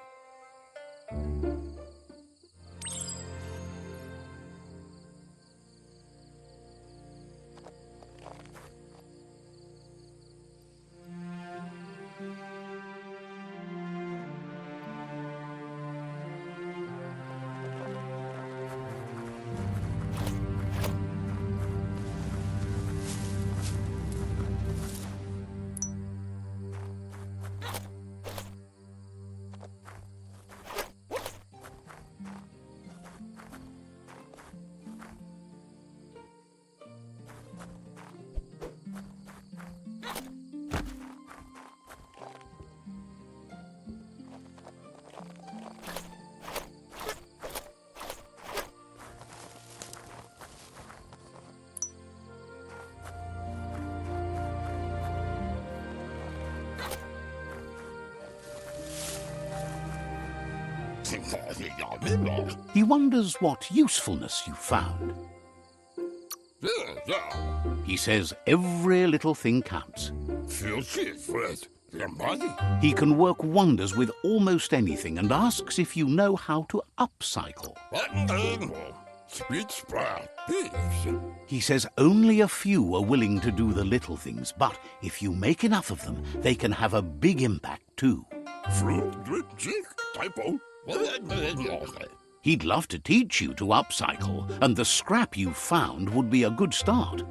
He wonders what usefulness you found. He says every little thing counts. He can work wonders with almost anything and asks if you know how to upcycle. He says only a few are willing to do the little things, but if you make enough of them, they can have a big impact too. He'd love to teach you to upcycle, and the scrap you found would be a good start.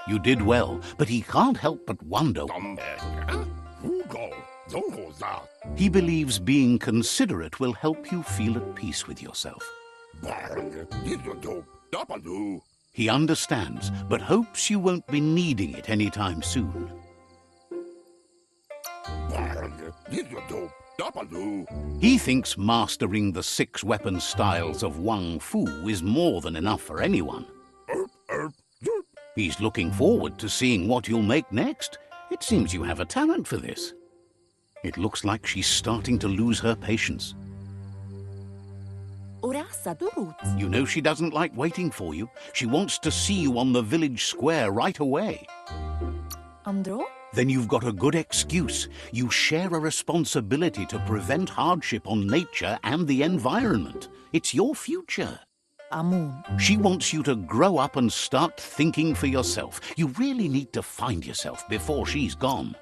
You did well, but he can't help but wonder. He believes being considerate will help you feel at peace with yourself. He understands, but hopes you won't be needing it anytime soon. He thinks mastering the 6 weapon styles of Wang Fu is more than enough for anyone. He's looking forward to seeing what you'll make next. It seems you have a talent for this. It looks like she's starting to lose her patience. You know she doesn't like waiting for you. She wants to see you on the village square right away. Then you've got a good excuse. You share a responsibility to prevent hardship on nature and the environment. It's your future. She wants you to grow up and start thinking for yourself. You really need to find yourself before she's gone.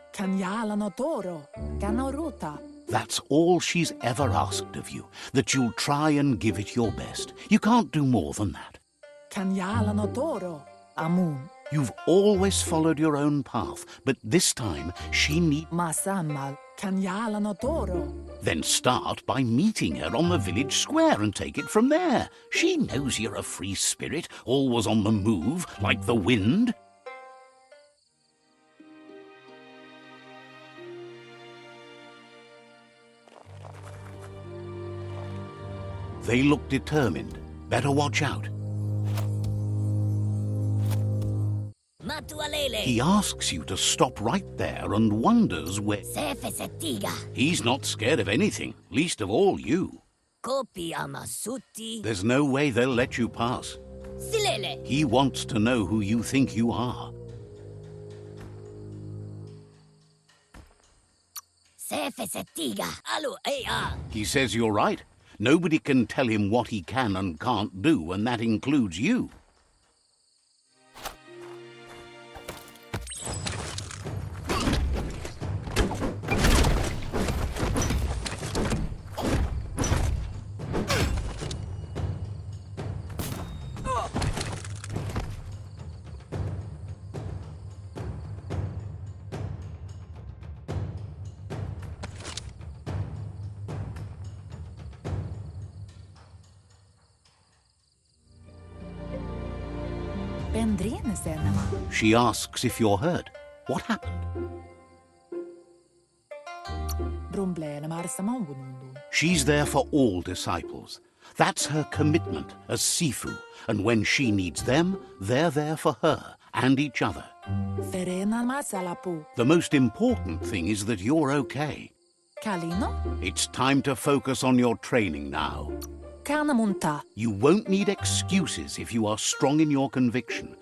That's all she's ever asked of you, that you'll try and give it your best. You can't do more than that. You've always followed your own path, but this time she needs... Then start by meeting her on the village square and take it from there. She knows you're a free spirit, always on the move, like the wind. They look determined. Better watch out. He asks you to stop right there and wonders where... He's not scared of anything, least of all you. There's no way they'll let you pass. He wants to know who you think you are. He says you're right. Nobody can tell him what he can and can't do, and that includes you. She asks if you're hurt. What happened? She's there for all disciples. That's her commitment as Sifu, and when she needs them, they're there for her and each other. The most important thing is that you're okay. It's time to focus on your training now. You won't need excuses if you are strong in your conviction.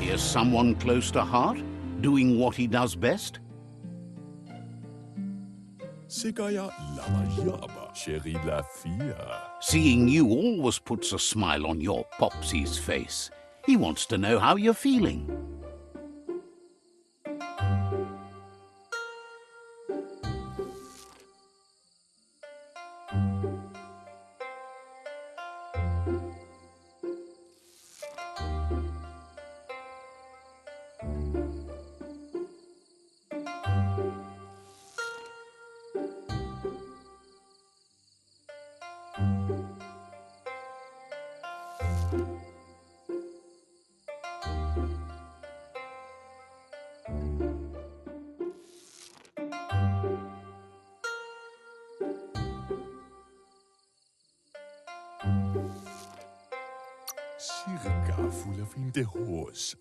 Here's someone close to heart, doing what he does best. Seeing you always puts a smile on your Popsy's face. He wants to know how you're feeling.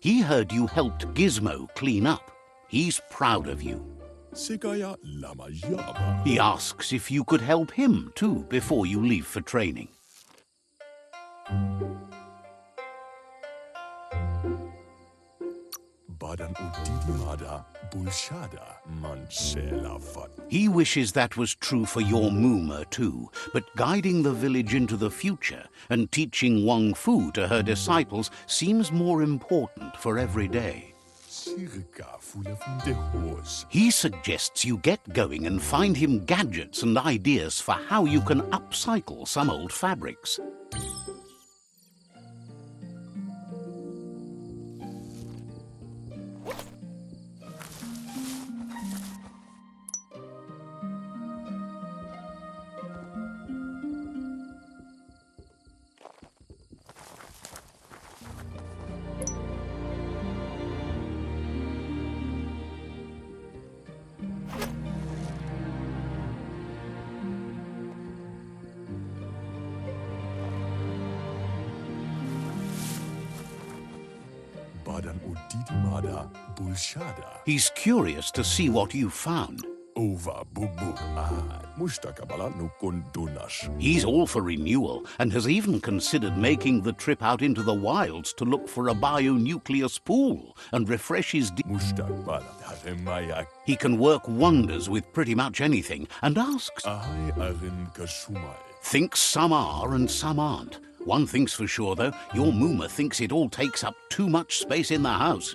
He heard you helped Gizmo clean up. He's proud of you. He asks if you could help him too before you leave for training. He wishes that was true for your Mooma too, but guiding the village into the future and teaching Wang Fu to her disciples seems more important for every day. He suggests you get going and find him gadgets and ideas for how you can upcycle some old fabrics. He's curious to see what you found. He's all for renewal and has even considered making the trip out into the wilds to look for a bionucleus pool and refresh his He can work wonders with pretty much anything and asks. Thinks some are and some aren't. One thing's for sure, though, your Mooma thinks it all takes up too much space in the house.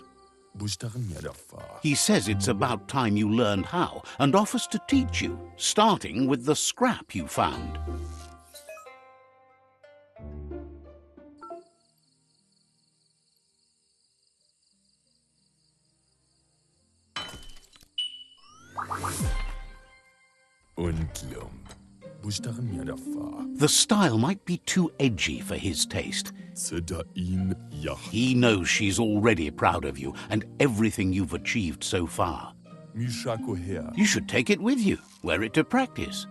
He says it's about time you learned how and offers to teach you, starting with the scrap you found. The style might be too edgy for his taste. He knows she's already proud of you and everything you've achieved so far. You should take it with you, wear it to practice.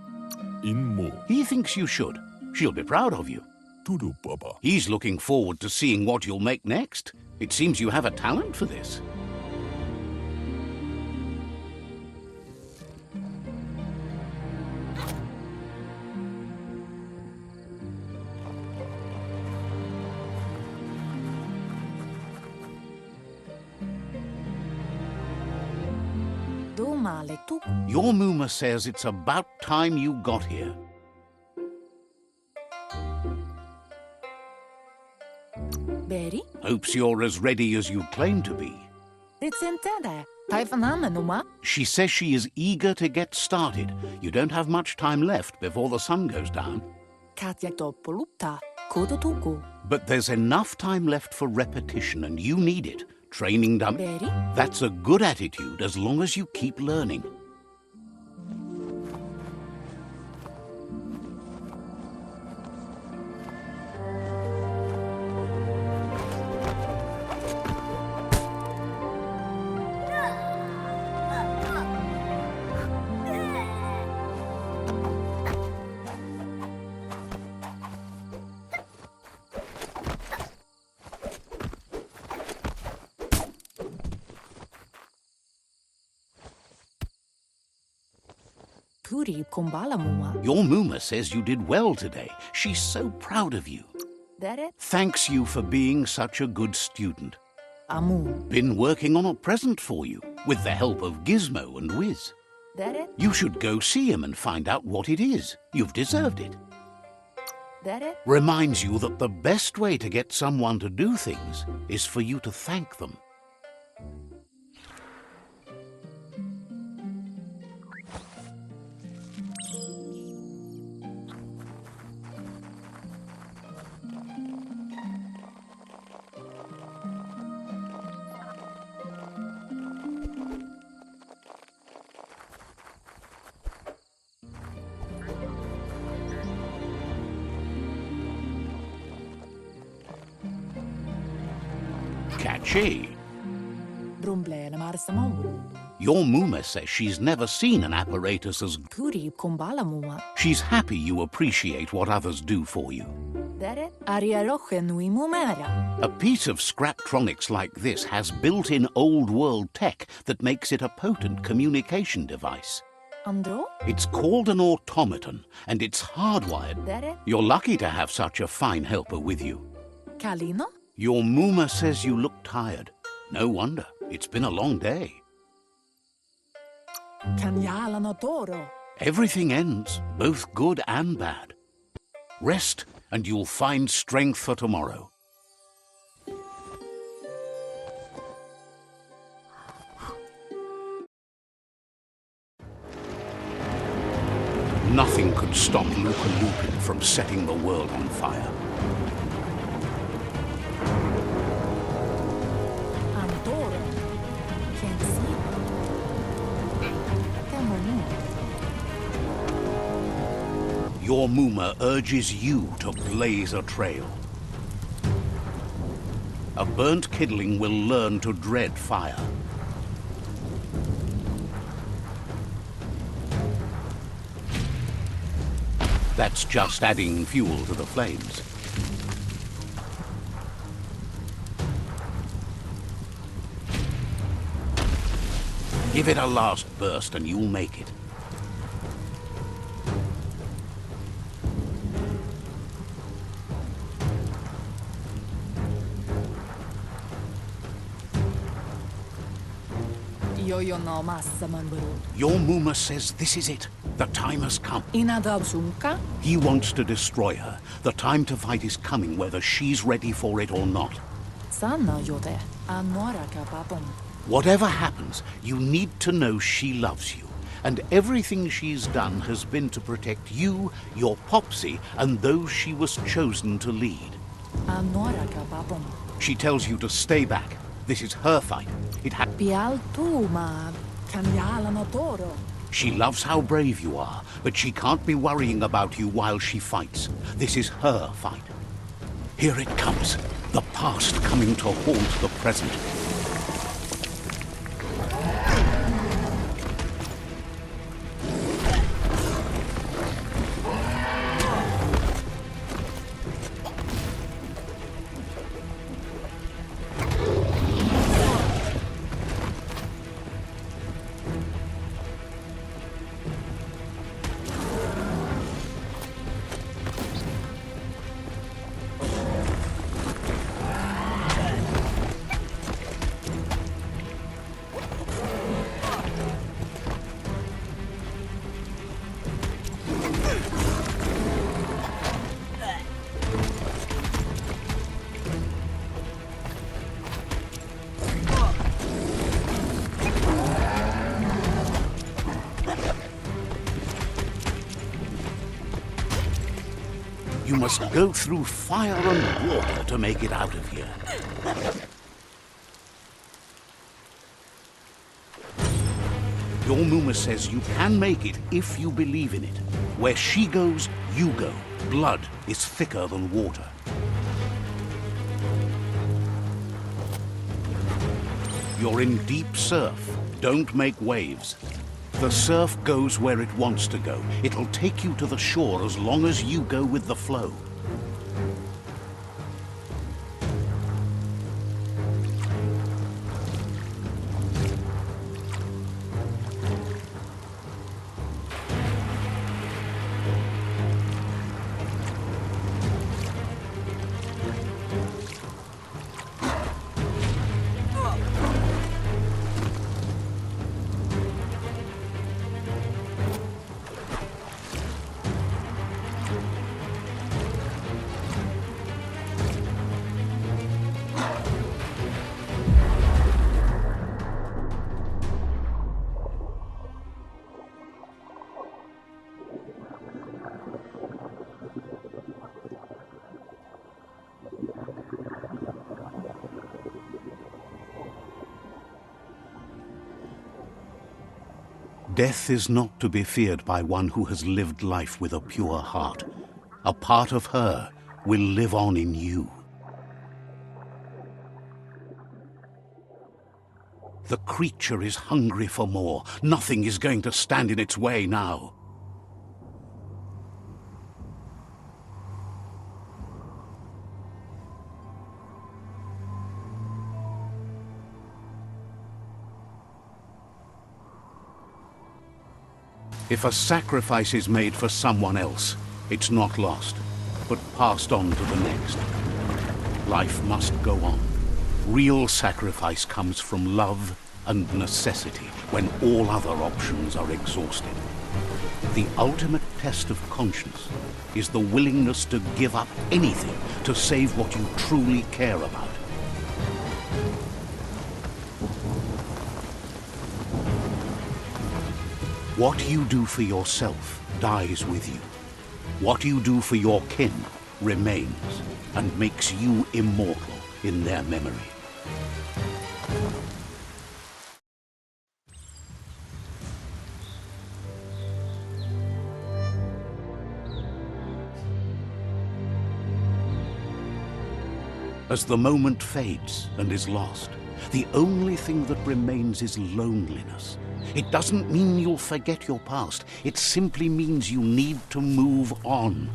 He thinks you should. She'll be proud of you. He's looking forward to seeing what you'll make next. It seems you have a talent for this. Your Mooma says it's about time you got here. Berry? Hopes you're as ready as you claim to be. She says she is eager to get started. You don't have much time left before the sun goes down. But there's enough time left for repetition and you need it. Training dummy. Berry? That's a good attitude as long as you keep learning. Your Mooma says you did well today. She's so proud of you. Thanks you for being such a good student. Been working on a present for you, with the help of Gizmo and Wiz. You should go see him and find out what it is. You've deserved it. Reminds you that the best way to get someone to do things is for you to thank them. Catchy. Your Mooma says she's never seen an apparatus as She's happy you appreciate what others do for you. A piece of Scraptronics like this has built-in old-world tech that makes it a potent communication device. It's called an automaton, and it's hardwired. You're lucky to have such a fine helper with you. Your Mooma says you look tired. No wonder. It's been a long day. Everything ends, both good and bad. Rest, and you'll find strength for tomorrow. Nothing could stop Luca Lupin from setting the world on fire. Your Muma urges you to blaze a trail. A burnt kidling will learn to dread fire. That's just adding fuel to the flames. Give it a last burst and you'll make it. Your Muma says this is it. The time has come. He wants to destroy her. The time to fight is coming, whether she's ready for it or not. Whatever happens, you need to know she loves you. And everything she's done has been to protect you, your Popsy, and those she was chosen to lead. She tells you to stay back. This is her fight. It had... She loves how brave you are, but she can't be worrying about you while she fights. This is her fight. Here it comes. The past coming to haunt the present. You must go through fire and water to make it out of here. Your Muma says you can make it if you believe in it. Where she goes, you go. Blood is thicker than water. You're in deep surf. Don't make waves. The surf goes where it wants to go. It'll take you to the shore as long as you go with the flow. Death is not to be feared by one who has lived life with a pure heart. A part of her will live on in you. The creature is hungry for more. Nothing is going to stand in its way now. If a sacrifice is made for someone else, it's not lost, but passed on to the next. Life must go on. Real sacrifice comes from love and necessity when all other options are exhausted. The ultimate test of conscience is the willingness to give up anything to save what you truly care about. What you do for yourself dies with you. What you do for your kin remains and makes you immortal in their memory. As the moment fades and is lost, the only thing that remains is loneliness. It doesn't mean you'll forget your past. It simply means you need to move on.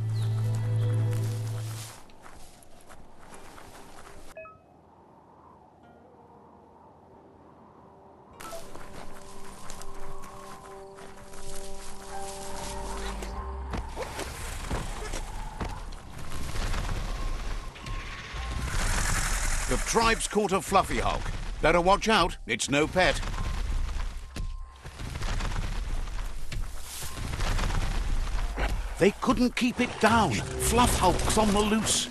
The tribe's caught a fluffy hulk. Better watch out, it's no pet. They couldn't keep it down. Fluff hulk's on the loose.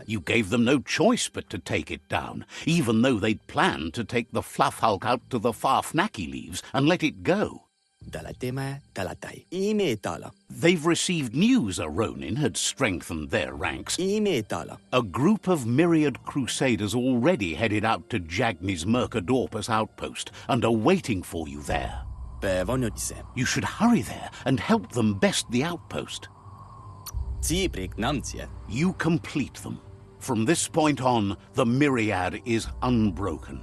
You gave them no choice but to take it down, even though they'd planned to take the Fluff Hulk out to the far Fnacky Leaves and let it go. They've received news a Ronin had strengthened their ranks. A group of myriad crusaders already headed out to Jagni's Mercadorpus outpost and are waiting for you there. You should hurry there and help them best the outpost. You complete them. From this point on, the myriad is unbroken.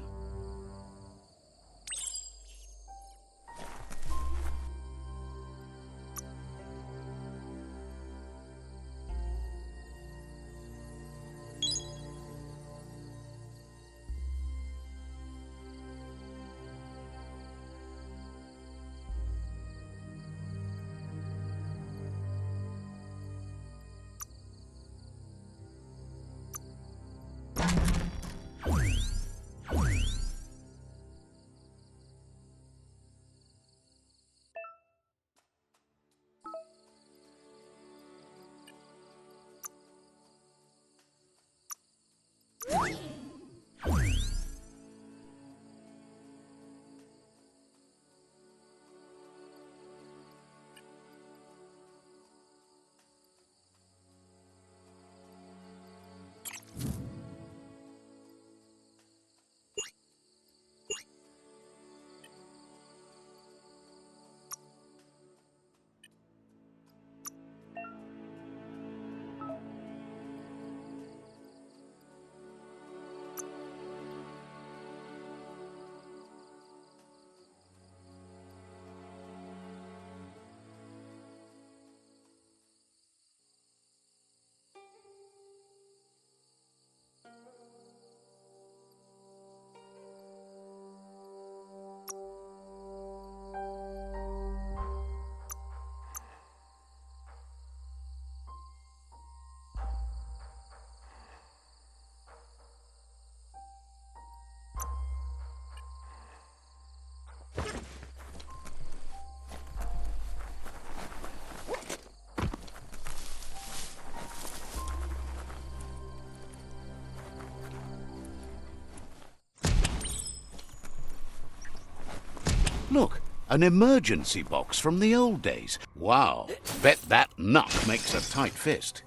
Look, an emergency box from the old days. Wow, bet that nut makes a tight fist.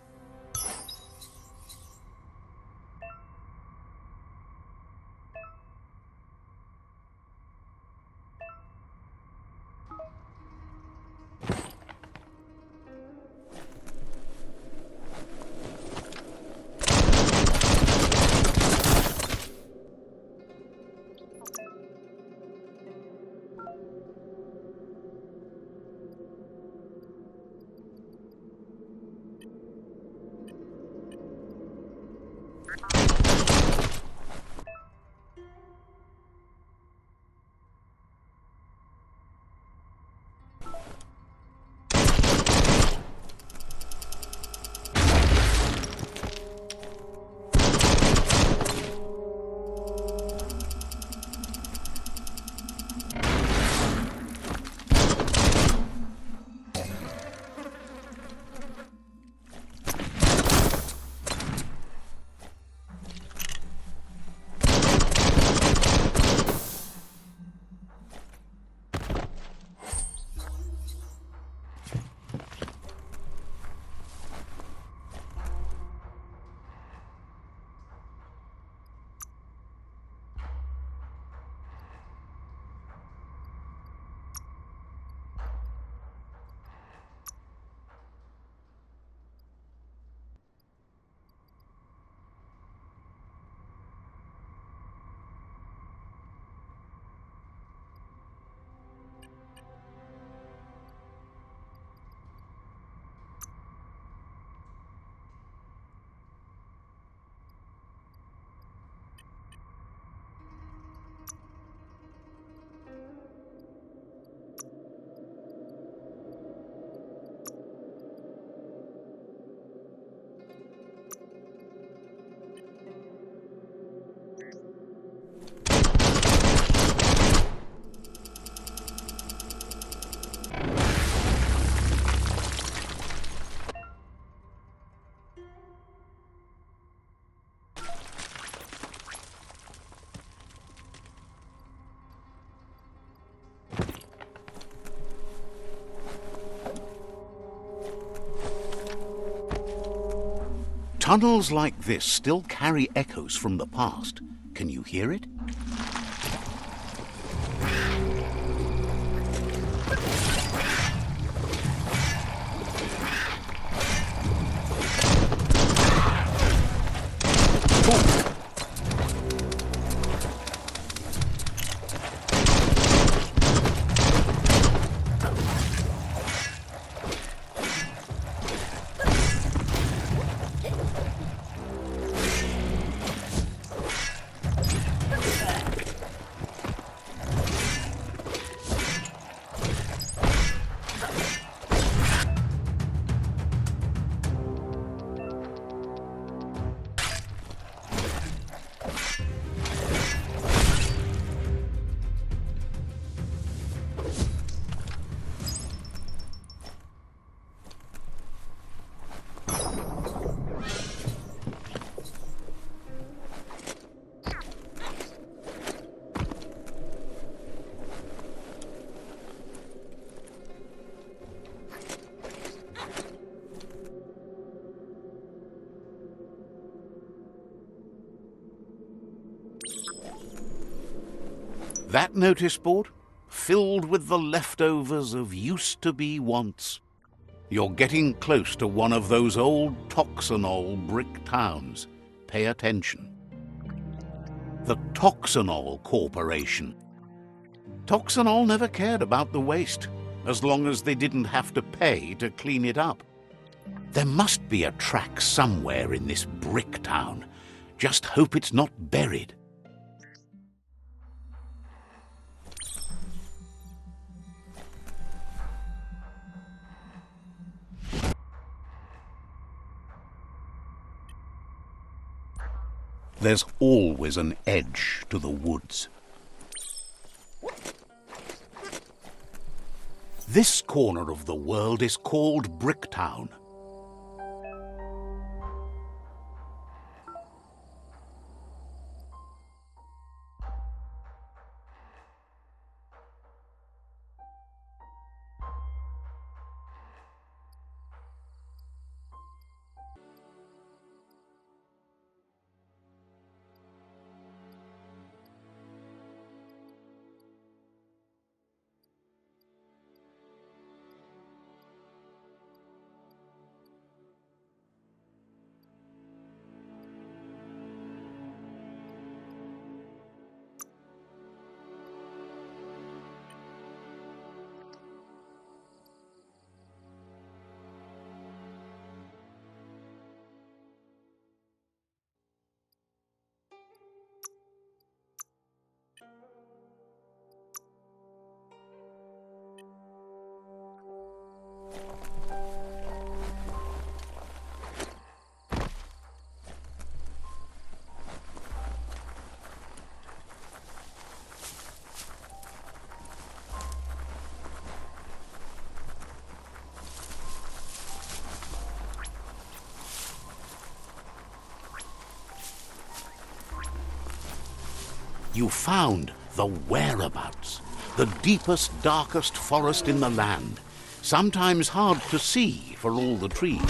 Tunnels like this still carry echoes from the past. Can you hear it? That notice board? Filled with the leftovers of used-to-be wants. You're getting close to one of those old Toxanol brick towns. Pay attention. The Toxanol Corporation. Toxanol never cared about the waste, as long as they didn't have to pay to clean it up. There must be a track somewhere in this brick town. Just hope it's not buried. There's always an edge to the woods. This corner of the world is called Bricktown. You found the whereabouts, the deepest, darkest forest in the land, sometimes hard to see for all the trees.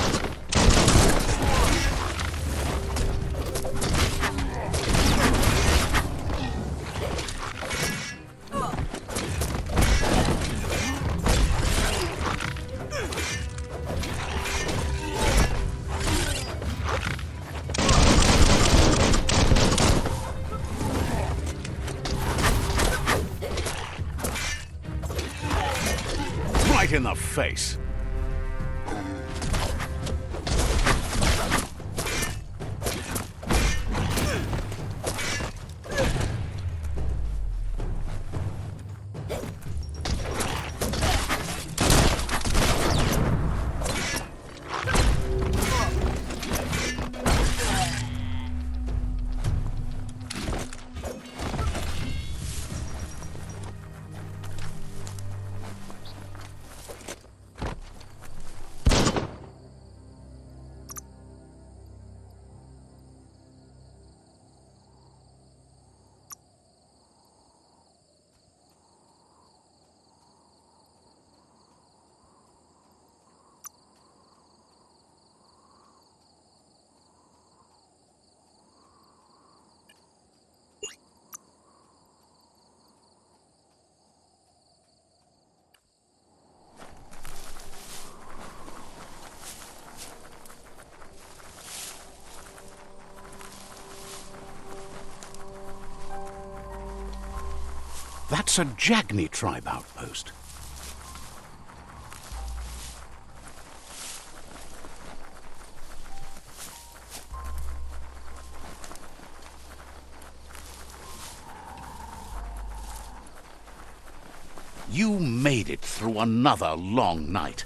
Right in the face. That's a Jagni tribe outpost. You made it through another long night.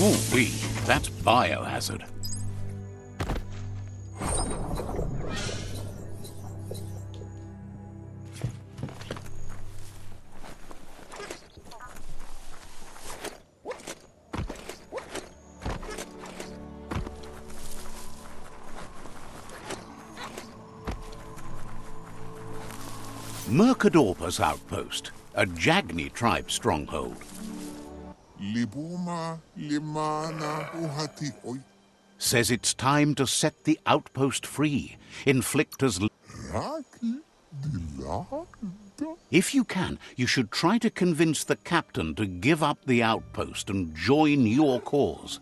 Ooh-wee, that's biohazard. Mercadorpa's outpost, a Jagni tribe stronghold. Libuma limana uhatioi. Says it's time to set the outpost free. Inflict as... Raki dilada. If you can, you should try to convince the captain to give up the outpost and join your cause.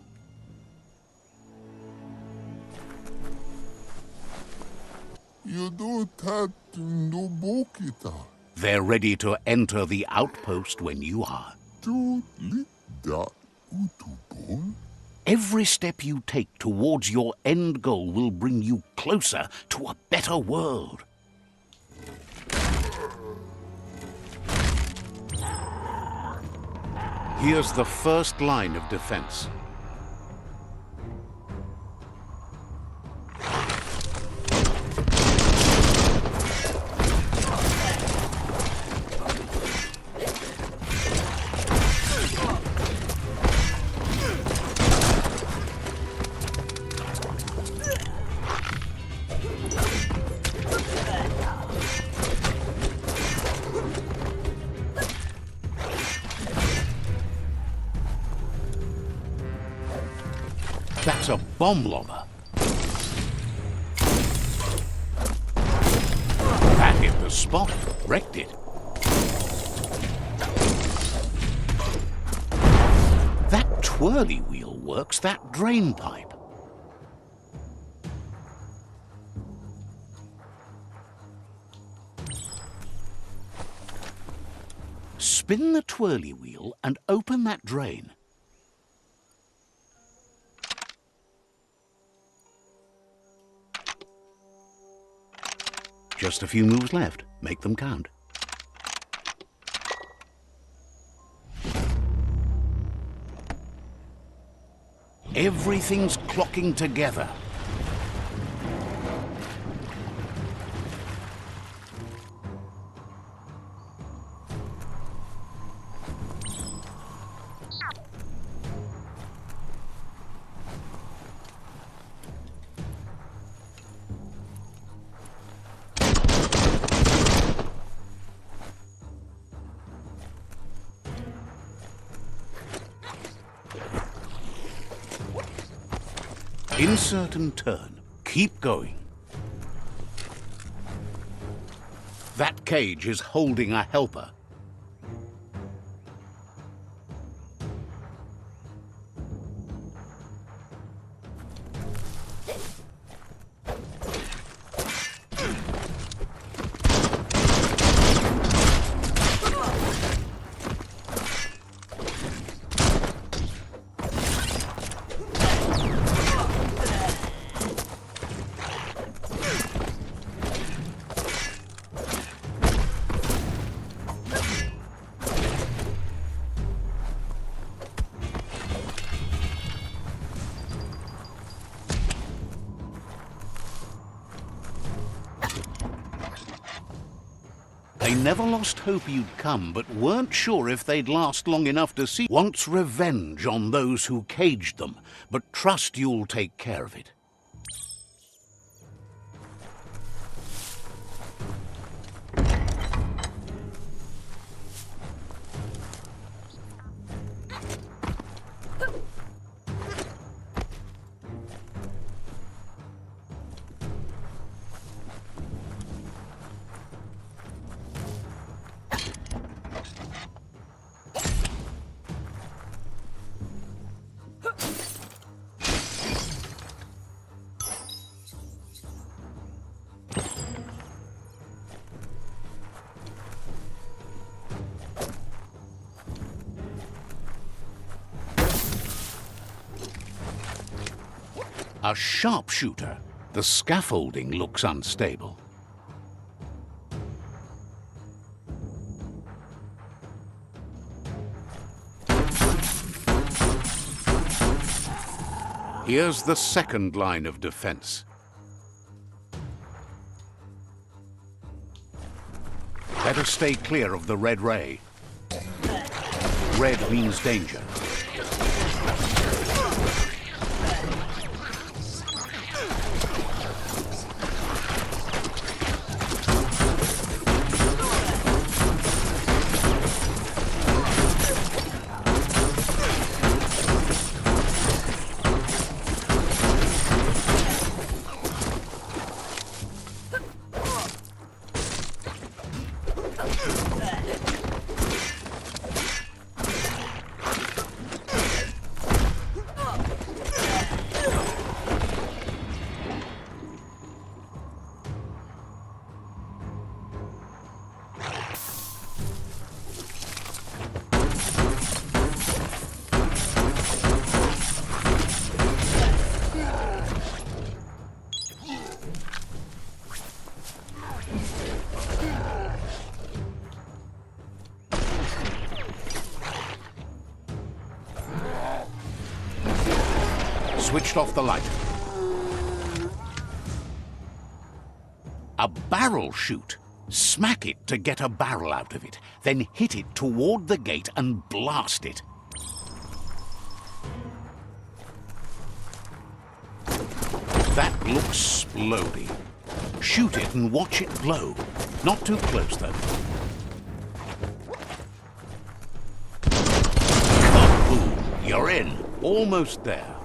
You do that no bukita. They're ready to enter the outpost when you are. To lida utubon. Every step you take towards your end goal will bring you closer to a better world. Here's the first line of defense. That's a bomb lobber. That hit the spot, wrecked it. That twirly wheel works that drain pipe. Spin the twirly wheel and open that drain. Just a few moves left. Make them count. Everything's clocking together. Insert and turn. Keep going. That cage is holding a helper. They never lost hope you'd come, but weren't sure if they'd last long enough to see. Wants revenge on those who caged them, but trust you'll take care of it. A sharpshooter. The scaffolding looks unstable. Here's the second line of defense. Better stay clear of the red ray. Red means danger. Switched off the light. A barrel shoot. Smack it to get a barrel out of it, then hit it toward the gate and blast it. That looks splody. Shoot it and watch it glow. Not too close, though. Kaboom! You're in. Almost there.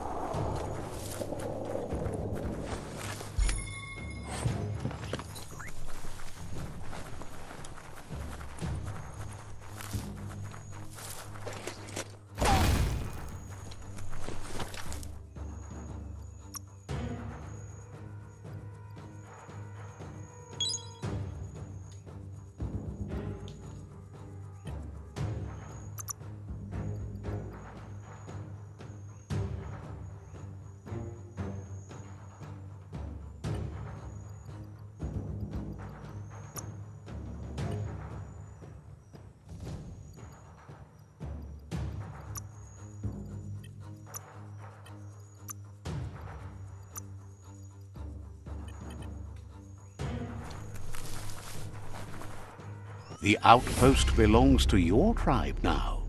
The outpost belongs to your tribe now.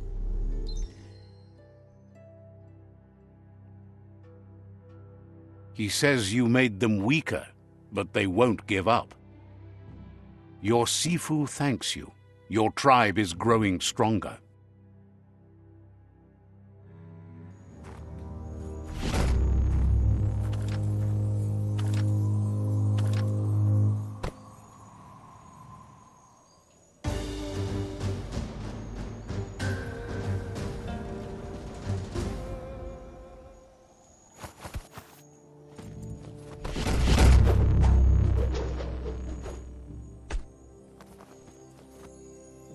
He says you made them weaker, but they won't give up. Your Sifu thanks you. Your tribe is growing stronger.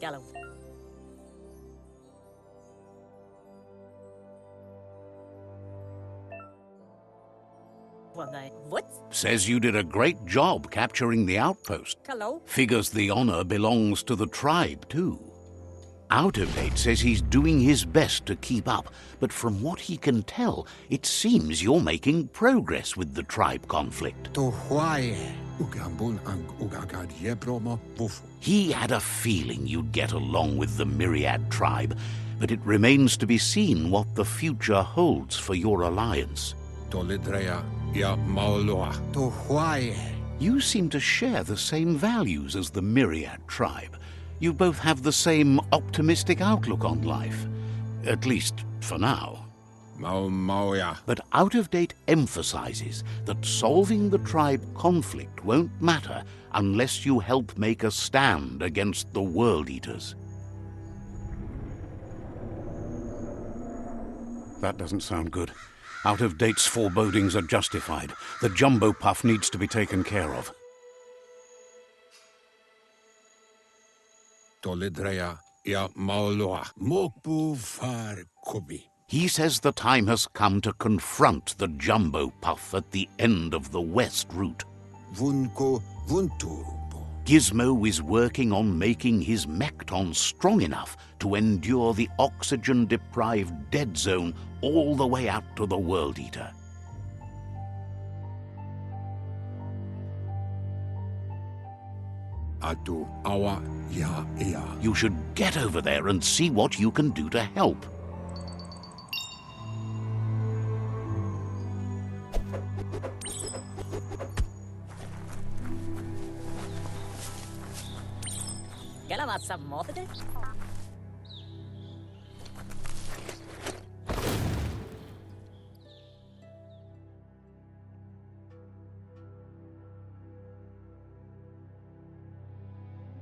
Gallo. What? Says you did a great job capturing the outpost. Hello? Figures the honor belongs to the tribe, too. Out of Date says he's doing his best to keep up, but from what he can tell, it seems you're making progress with the tribe conflict. He had a feeling you'd get along with the Myriad tribe, but it remains to be seen what the future holds for your alliance. You seem to share the same values as the Myriad tribe. You both have the same optimistic outlook on life. At least, for now. But Out of Date emphasizes that solving the tribe conflict won't matter unless you help make a stand against the World Eaters. That doesn't sound good. Out of Date's forebodings are justified. The jumbo puff needs to be taken care of. He says the time has come to confront the jumbo puff at the end of the west route. Gizmo is working on making his Mekton strong enough to endure the oxygen-deprived dead zone all the way out to the World Eater. atu awa ya ea. You should get over there and see what you can do to help. Galavat sab motde?